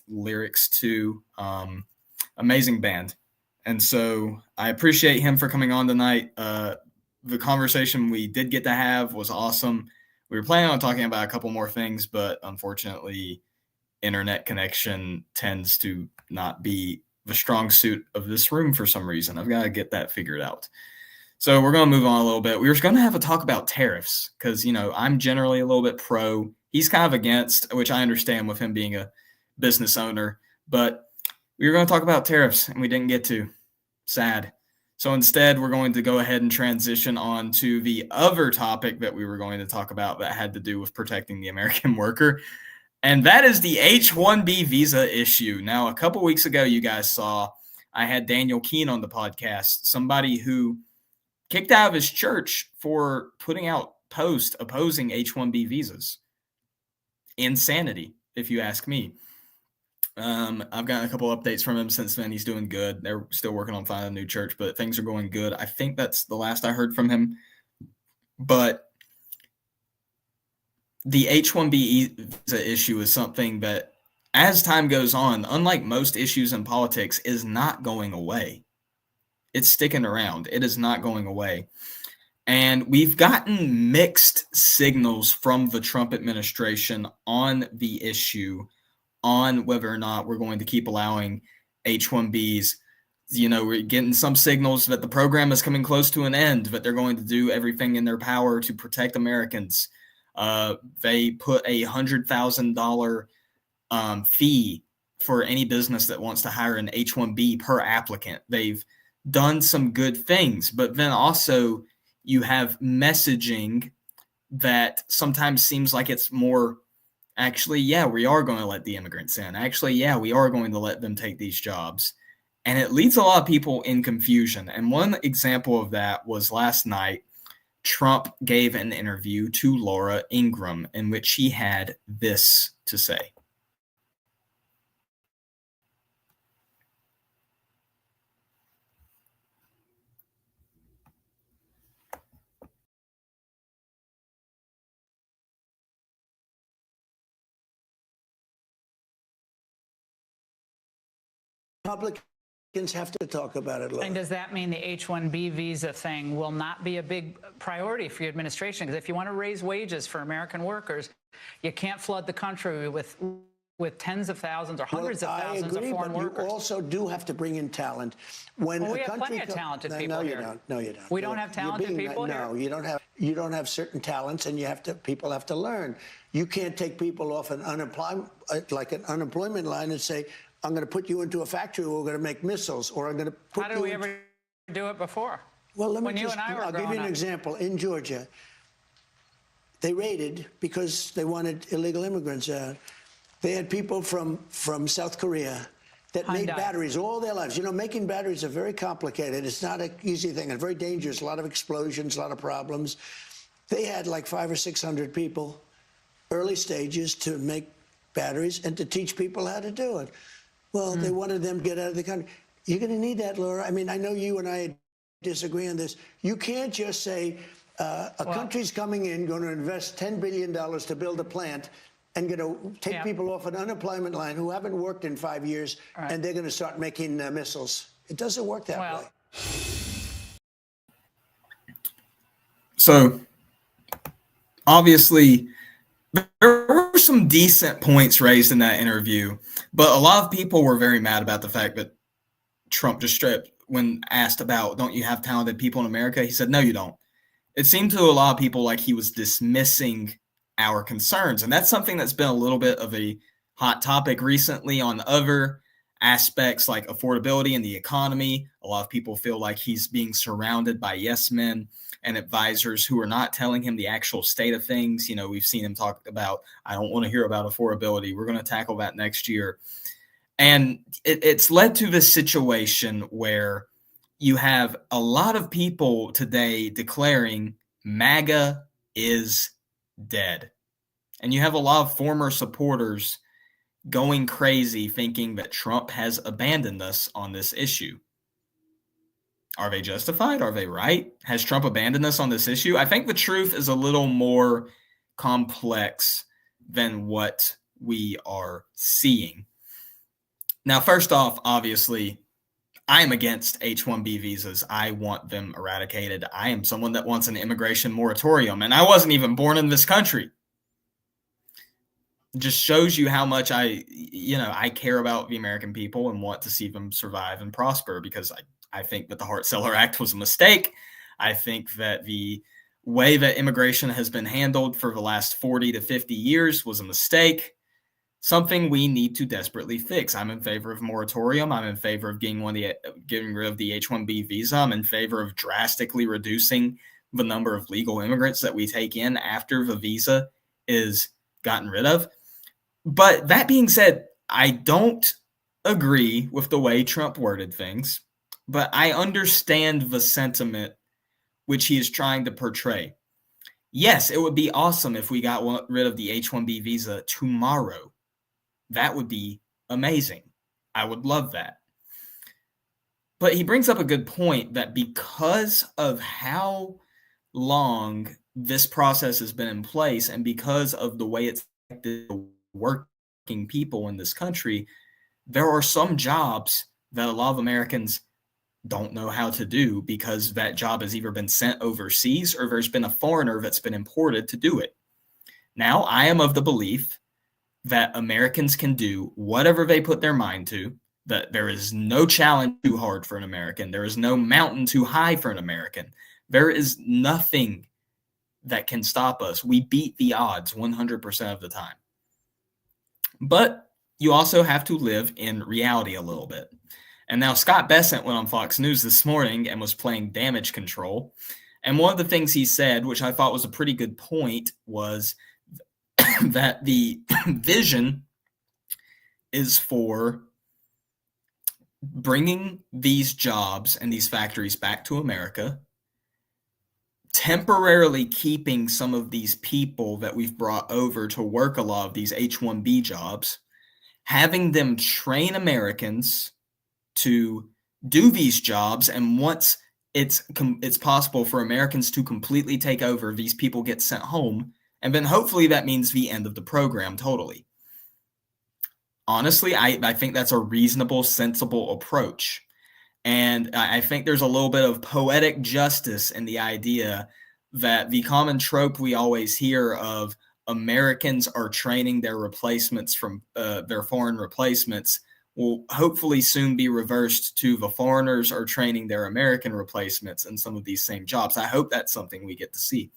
lyrics too. Amazing band. And so I appreciate him for coming on tonight. The conversation we did get to have was awesome. We were planning on talking about a couple more things, but unfortunately, internet connection tends to not be the strong suit of this room for some reason. I've got to get that figured out. So we're going to move on a little bit. We were going to have a talk about tariffs because, I'm generally a little bit pro. He's kind of against, which I understand with him being a business owner. But we were going to talk about tariffs and we didn't get to. Sad. So instead, we're going to go ahead and transition on to the other topic that we were going to talk about that had to do with protecting the American worker. And that is the H-1B visa issue. Now, a couple weeks ago, you guys saw I had Daniel Keene on the podcast, somebody who kicked out of his church for putting out posts opposing H-1B visas. Insanity, if you ask me. I've gotten a couple updates from him since then. He's doing good. They're still working on finding a new church, but things are going good. I think that's the last I heard from him. But the H-1B visa issue is something that, as time goes on, unlike most issues in politics, is not going away. It's sticking around. It is not going away. And we've gotten mixed signals from the Trump administration on the issue, on whether or not we're going to keep allowing H-1Bs. You know, we're getting some signals that the program is coming close to an end, that they're going to do everything in their power to protect Americans. They put a $100,000 fee for any business that wants to hire an H-1B per applicant. They've done some good things, but then also you have messaging that sometimes seems like it's more, actually, yeah, we are going to let the immigrants in. Actually, yeah, we are going to let them take these jobs. And it leads a lot of people in confusion. And one example of that was last night, Trump gave an interview to Laura Ingraham in which he had this to say. Republicans have to talk about it, Laura. And does that mean the H-1B visa thing will not be a big priority for your administration? Because if you want to raise wages for American workers, you can't flood the country with tens of thousands or hundreds of thousands of foreign workers. You also do have to bring in talent. When we have plenty of talented people here. No, you don't. We don't have talented people here? No, you don't have. You don't have certain talents, and people have to learn. You can't take people off an unemployment line and say, I'm going to put you into a factory where we're going to make missiles, or I'm going to put you. How did we ever do it before? Well, I'll give you an example. In Georgia, they raided because they wanted illegal immigrants out. They had people from South Korea that made batteries all their lives. You know, making batteries are very complicated. It's not an easy thing and very dangerous. A lot of explosions, a lot of problems. They had like 500 or 600 people, early stages, to make batteries and to teach people how to do it. Well, they wanted them to get out of the country. You're going to need that, Laura. I mean, I know you and I disagree on this. You can't just say a country's coming in, going to invest $10 billion to build a plant, and going to take people off an unemployment line who haven't worked in 5 years, and they're going to start making missiles. It doesn't work that way. So, obviously, there were some decent points raised in that interview, but a lot of people were very mad about the fact that Trump just stripped when asked about, don't you have talented people in America? He said, no, you don't. It seemed to a lot of people like he was dismissing our concerns. And that's something that's been a little bit of a hot topic recently on other aspects like affordability and the economy. A lot of people feel like he's being surrounded by yes men and advisors who are not telling him the actual state of things. You know, we've seen him talk about, I don't want to hear about affordability. We're going to tackle that next year. And it's led to this situation where you have a lot of people today declaring MAGA is dead. And you have a lot of former supporters going crazy thinking that Trump has abandoned us on this issue. Are they justified? Are they right? Has Trump abandoned us on this issue? I think the truth is a little more complex than what we are seeing. Now, first off, obviously, I am against H-1B visas. I want them eradicated. I am someone that wants an immigration moratorium, and I wasn't even born in this country. It just shows you how much I care about the American people and want to see them survive and prosper, because I think that the Hart-Celler Act was a mistake. I think that the way that immigration has been handled for the last 40 to 50 years was a mistake. something we need to desperately fix. I'm in favor of moratorium. I'm in favor of getting rid of the H-1B visa. I'm in favor of drastically reducing the number of legal immigrants that we take in after the visa is gotten rid of. But that being said, I don't agree with the way Trump worded things, but I understand the sentiment which he is trying to portray. Yes, it would be awesome if we got rid of the H-1B visa tomorrow. That would be amazing. I would love that. But he brings up a good point that because of how long this process has been in place and because of the way it's affected working people in this country, there are some jobs that a lot of Americans don't know how to do because that job has either been sent overseas or there's been a foreigner that's been imported to do it. Now, I am of the belief that Americans can do whatever they put their mind to, that there is no challenge too hard for an American. There is no mountain too high for an American. There is nothing that can stop us. We beat the odds 100% of the time. But you also have to live in reality a little bit. And now Scott Bessent went on Fox News this morning and was playing damage control. And one of the things he said, which I thought was a pretty good point, was that the vision is for bringing these jobs and these factories back to America, temporarily keeping some of these people that we've brought over to work a lot of these H-1B jobs, having them train Americans to do these jobs, and once it's possible for Americans to completely take over, these people get sent home, and then hopefully that means the end of the program totally. Honestly, I think that's a reasonable, sensible approach. And I think there's a little bit of poetic justice in the idea that the common trope we always hear of Americans are training their replacements from their foreign replacements will hopefully soon be reversed to the foreigners are training their American replacements in some of these same jobs. I hope that's something we get to see.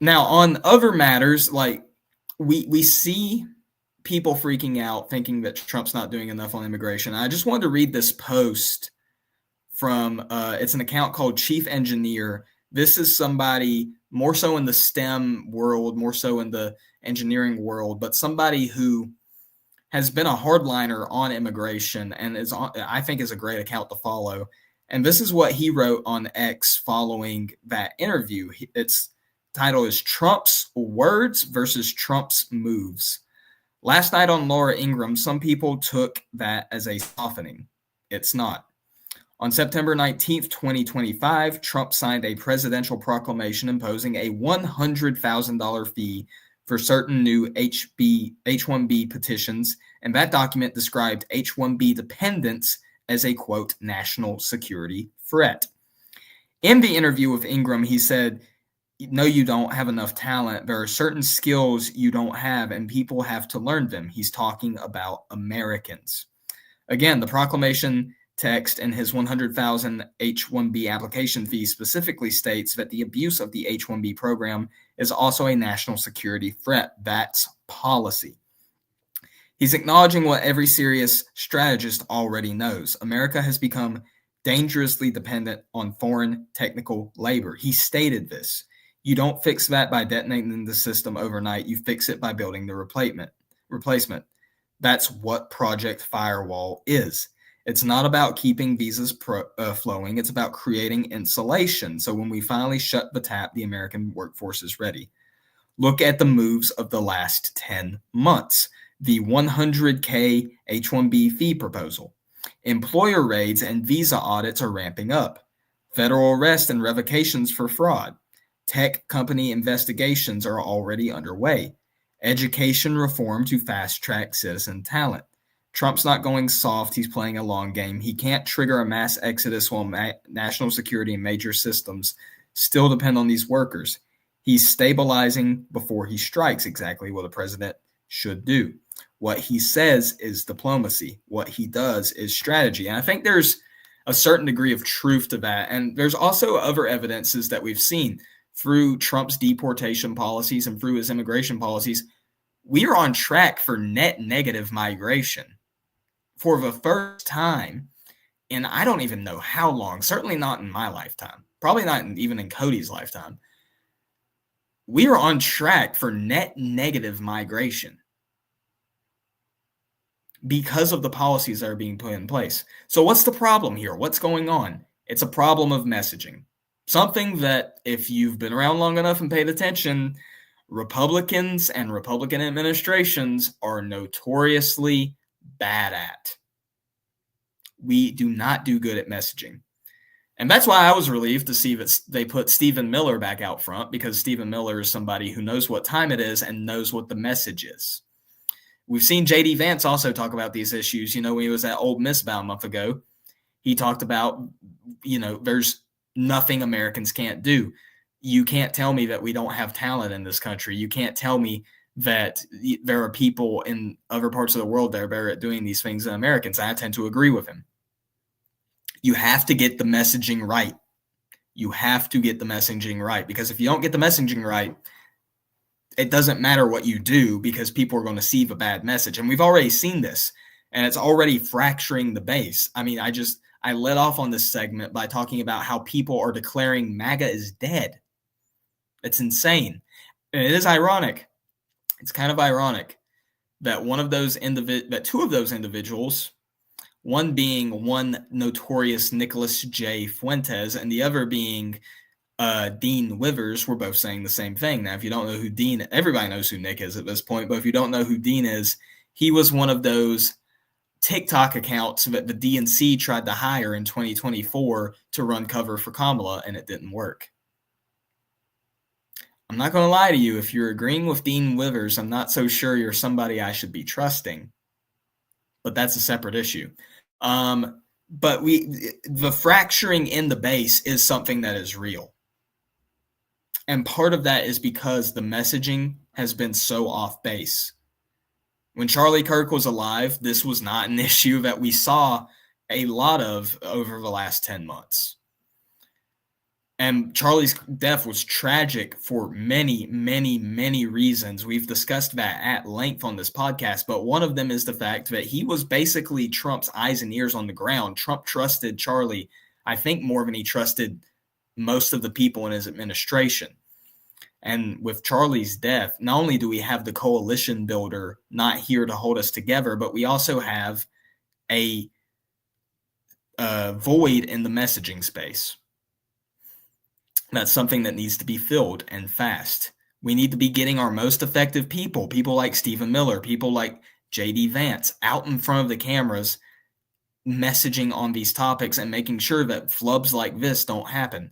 Now, on other matters, like we see people freaking out thinking that Trump's not doing enough on immigration. I just wanted to read this post from it's an account called Chief Engineer. This is somebody more so in the STEM world, more so in the engineering world, but somebody who has been a hardliner on immigration and I think is a great account to follow. And this is what he wrote on X following that interview. Its title is Trump's Words versus Trump's Moves. Last night on Laura Ingraham, some people took that as a softening. It's not. On September 19th, 2025, Trump signed a presidential proclamation imposing a $100,000 fee for certain new H-1B petitions, and that document described H-1B dependents as a, quote, national security threat. In the interview with Ingram, he said, no, you don't have enough talent. There are certain skills you don't have, and people have to learn them. He's talking about Americans. Again, the proclamation text in his $100,000 H-1B application fee specifically states that the abuse of the H-1B program is also a national security threat. That's policy. He's acknowledging what every serious strategist already knows. America has become dangerously dependent on foreign technical labor. He stated this. You don't fix that by detonating the system overnight. You fix it by building the replacement. That's what Project Firewall is. It's not about keeping visas flowing. It's about creating insulation. So when we finally shut the tap, the American workforce is ready. Look at the moves of the last 10 months. The $100K H-1B fee proposal. Employer raids and visa audits are ramping up. Federal arrests and revocations for fraud. Tech company investigations are already underway. Education reform to fast-track citizen talent. Trump's not going soft. He's playing a long game. He can't trigger a mass exodus while national security and major systems still depend on these workers. He's stabilizing before he strikes, exactly what a president should do. What he says is diplomacy. What he does is strategy. And I think there's a certain degree of truth to that. And there's also other evidences that we've seen through Trump's deportation policies and through his immigration policies. We are on track for net negative migration for the first time in I don't even know how long, certainly not in my lifetime, probably not even in Cody's lifetime. We are on track for net negative migration because of the policies that are being put in place. So what's the problem here? What's going on? It's a problem of messaging. Something that, if you've been around long enough and paid attention, Republicans and Republican administrations are notoriously bad at. We do not do good at messaging. And that's why I was relieved to see that they put Stephen Miller back out front, because Stephen Miller is somebody who knows what time it is and knows what the message is. We've seen J.D. Vance also talk about these issues. When he was at Ole Miss about a month ago, he talked about, there's nothing Americans can't do. You can't tell me that we don't have talent in this country. You can't tell me that there are people in other parts of the world that are better at doing these things than Americans. I tend to agree with him. You have to get the messaging right. You have to get the messaging right, because if you don't get the messaging right, it doesn't matter what you do, because people are going to see the bad message. And we've already seen this, and it's already fracturing the base. I mean, I led off on this segment by talking about how people are declaring MAGA is dead. It's insane. And it is ironic. It's kind of ironic that two of those individuals, one being one notorious Nicholas J. Fuentes and the other being Dean Withers, were both saying the same thing. Now, if you don't know who Dean, everybody knows who Nick is at this point, but if you don't know who Dean is, he was one of those TikTok accounts that the DNC tried to hire in 2024 to run cover for Kamala, and it didn't work. I'm not going to lie to you. If you're agreeing with Dean Withers, I'm not so sure you're somebody I should be trusting, but that's a separate issue. But the fracturing in the base is something that is real. And part of that is because the messaging has been so off base. When Charlie Kirk was alive, this was not an issue that we saw a lot of over the last 10 months. And Charlie's death was tragic for many, many, many reasons. We've discussed that at length on this podcast, but one of them is the fact that he was basically Trump's eyes and ears on the ground. Trump trusted Charlie, I think, more than he trusted most of the people in his administration. And with Charlie's death, not only do we have the coalition builder not here to hold us together, but we also have a void in the messaging space. That's something that needs to be filled, and fast. We need to be getting our most effective people like Stephen Miller, people like J.D. Vance, out in front of the cameras, messaging on these topics and making sure that flubs like this don't happen.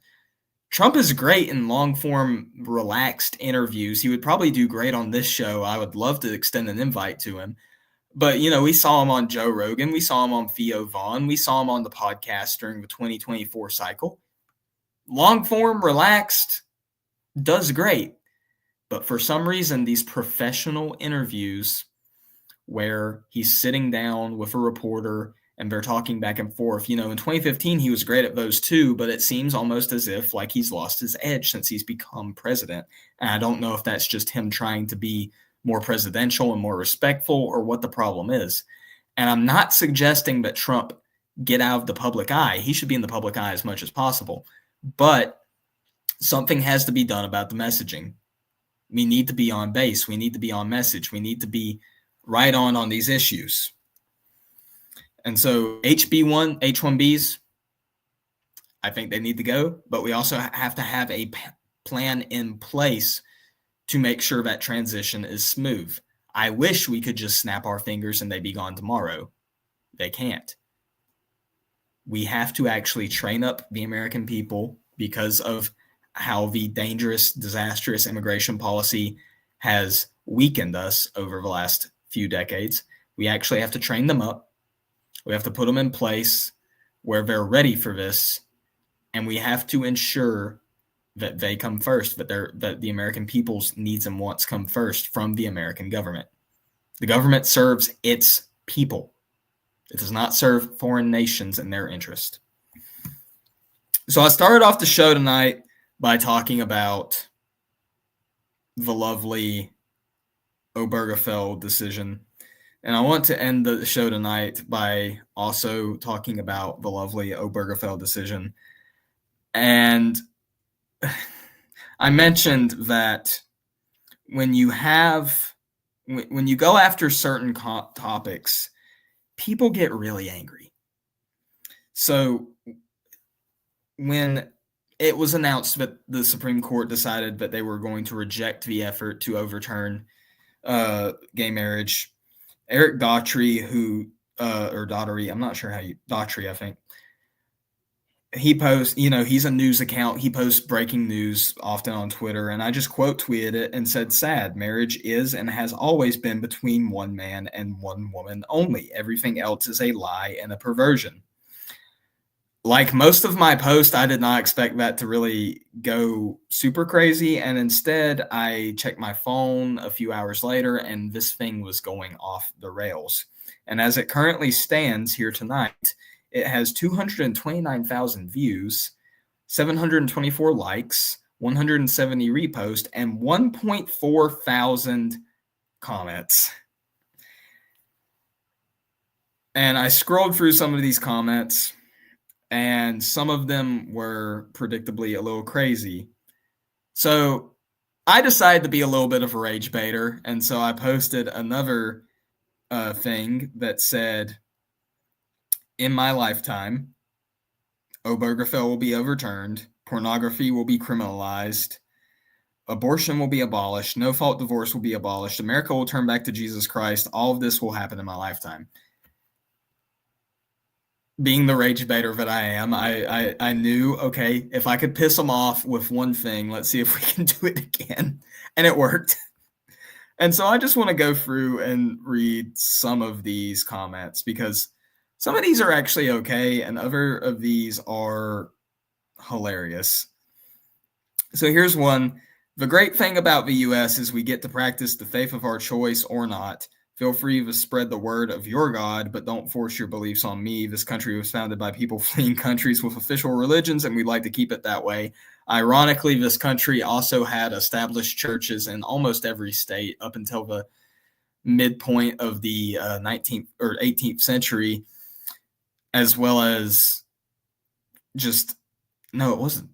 Trump is great in long-form, relaxed interviews. He would probably do great on this show. I would love to extend an invite to him. But, we saw him on Joe Rogan. We saw him on Theo Vaughn. We saw him on the podcast during the 2024 cycle. Long form, relaxed, does great. But for some reason, these professional interviews where he's sitting down with a reporter and they're talking back and forth, in 2015, he was great at those too, but it seems almost as if like he's lost his edge since he's become president. And I don't know if that's just him trying to be more presidential and more respectful, or what the problem is. And I'm not suggesting that Trump get out of the public eye. He should be in the public eye as much as possible. But something has to be done about the messaging. We need to be on base. We need to be on message. We need to be right on these issues. And so H-1Bs, I think they need to go, but we also have to have a plan in place to make sure that transition is smooth. I wish we could just snap our fingers and they'd be gone tomorrow. They can't. We have to actually train up the American people because of how the dangerous, disastrous immigration policy has weakened us over the last few decades. We actually have to train them up. We have to put them in place where they're ready for this. And we have to ensure that they come first, that the American people's needs and wants come first from the American government. The government serves its people. It does not serve foreign nations in their interest. So I started off the show tonight by talking about the lovely Obergefell decision. And I want to end the show tonight by also talking about the lovely Obergefell decision. And I mentioned that when you go after certain topics, people get really angry. So when it was announced that the Supreme Court decided that they were going to reject the effort to overturn gay marriage, Eric Daughtry, or Daughtry, I'm not sure how you, Daughtry, I think. He posts, he's a news account. He posts breaking news often on Twitter. And I just quote tweeted it and said, sad, marriage is and has always been between one man and one woman only. Everything else is a lie and a perversion. Like most of my posts, I did not expect that to really go super crazy. And instead, I checked my phone a few hours later, and this thing was going off the rails. And as it currently stands here tonight, it has 229,000 views, 724 likes, 170 reposts, and 1.4 thousand comments. And I scrolled through some of these comments, and some of them were predictably a little crazy. So I decided to be a little bit of a rage baiter, and so I posted another thing that said, in my lifetime, Obergefell will be overturned, pornography will be criminalized, abortion will be abolished, no-fault divorce will be abolished, America will turn back to Jesus Christ. All of this will happen in my lifetime. Being the rage baiter that I am, I knew, okay, if I could piss them off with one thing, let's see if we can do it again. And it worked. And so I just want to go through and read some of these comments, because some of these are actually okay, and other of these are hilarious. So here's one. The great thing about the U.S. is we get to practice the faith of our choice or not. Feel free to spread the word of your God, but don't force your beliefs on me. This country was founded by people fleeing countries with official religions, and we'd like to keep it that way. Ironically, this country also had established churches in almost every state up until the midpoint of the 19th or 18th century, as well as it wasn't.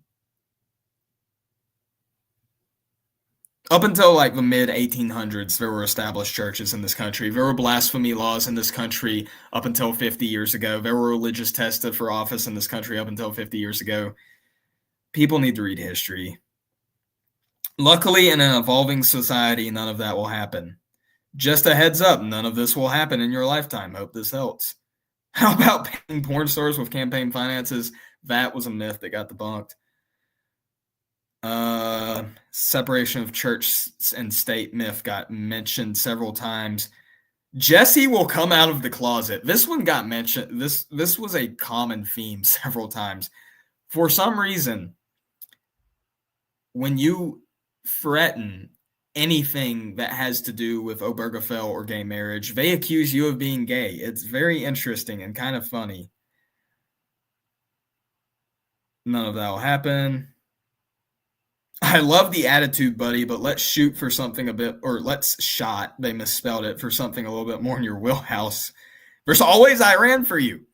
Up until like the mid 1800s, there were established churches in this country. There were blasphemy laws in this country up until 50 years ago. There were religious tested for office in this country up until 50 years ago. People need to read history. Luckily, in an evolving society, none of that will happen. Just a heads up, none of this will happen in your lifetime. Hope this helps. How about paying porn stars with campaign finances? That was a myth that got debunked. Separation of church and state myth got mentioned several times. Jesse will come out of the closet. This one got mentioned. This was a common theme several times. For some reason, when you threaten anything that has to do with Obergefell or gay marriage, they accuse you of being gay. It's very interesting and kind of funny. None of that will happen. I love the attitude, buddy, but let's shoot for something they misspelled it, for something a little bit more in your wheelhouse. There's always Iran for you.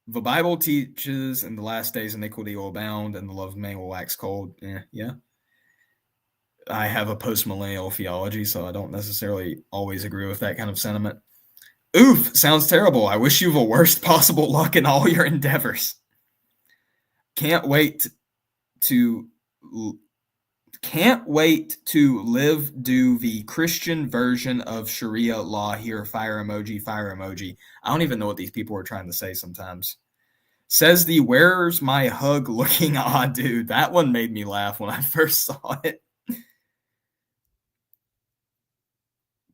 The Bible teaches in the last days iniquity will abound and the love of man will wax cold. Yeah. I have a post-millennial theology, so I don't necessarily always agree with that kind of sentiment. Oof, sounds terrible. I wish you the worst possible luck in all your endeavors. Can't wait to live do the Christian version of Sharia law here. Fire emoji, fire emoji. I don't even know what these people are trying to say sometimes. Says the where's my hug looking odd dude. That one made me laugh when I first saw it.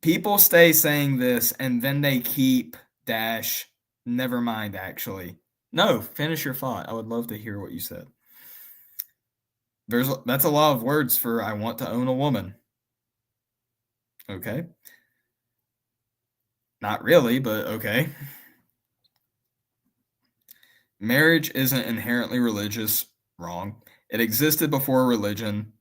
People stay saying this and then they keep dash. Never mind, actually. No, finish your thought. I would love to hear what you said. That's a lot of words for I want to own a woman. Okay. Not really, but okay. Marriage isn't inherently religious. Wrong. It existed before religion.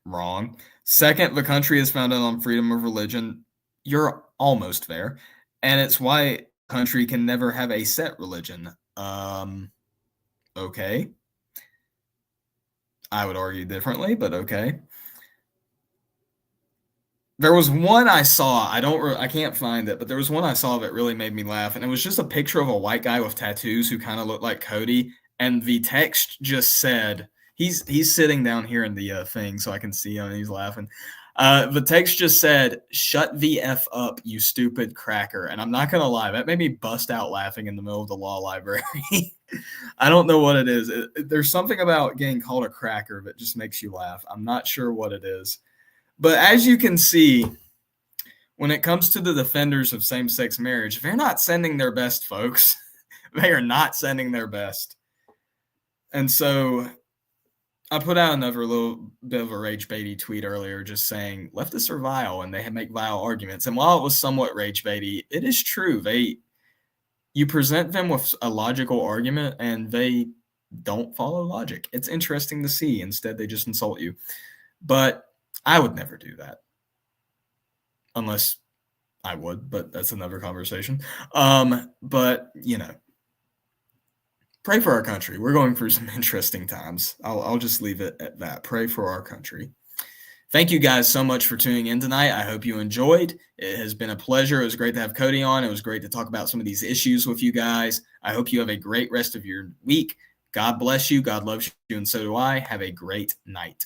Wrong. Second, the country is founded on freedom of religion. You're almost there. And it's why a country can never have a set religion. Okay. I would argue differently, but okay. There was one I saw, I can't find it, but there was one I saw that really made me laugh, and it was just a picture of a white guy with tattoos who kind of looked like Cody, and the text just said, he's sitting down here in the thing so I can see him, and he's laughing. The text just said, "Shut the F up, you stupid cracker." And I'm not going to lie, that made me bust out laughing in the middle of the law library. I don't know what it is. There's something about getting called a cracker that just makes you laugh. I'm not sure what it is. But as you can see, when it comes to the defenders of same-sex marriage, they're not sending their best, folks. They are not sending their best. And so I put out another little bit of a rage baity tweet earlier just saying leftists are vile and they make vile arguments. And while it was somewhat rage baity, it is true. You present them with a logical argument and they don't follow logic. It's interesting to see. Instead, they just insult you. But I would never do that. Unless I would, but that's another conversation. But, you know, pray for our country. We're going through some interesting times. I'll just leave it at that. Pray for our country. Thank you guys so much for tuning in tonight. I hope you enjoyed. It has been a pleasure. It was great to have Cody on. It was great to talk about some of these issues with you guys. I hope you have a great rest of your week. God bless you. God loves you, and so do I. Have a great night.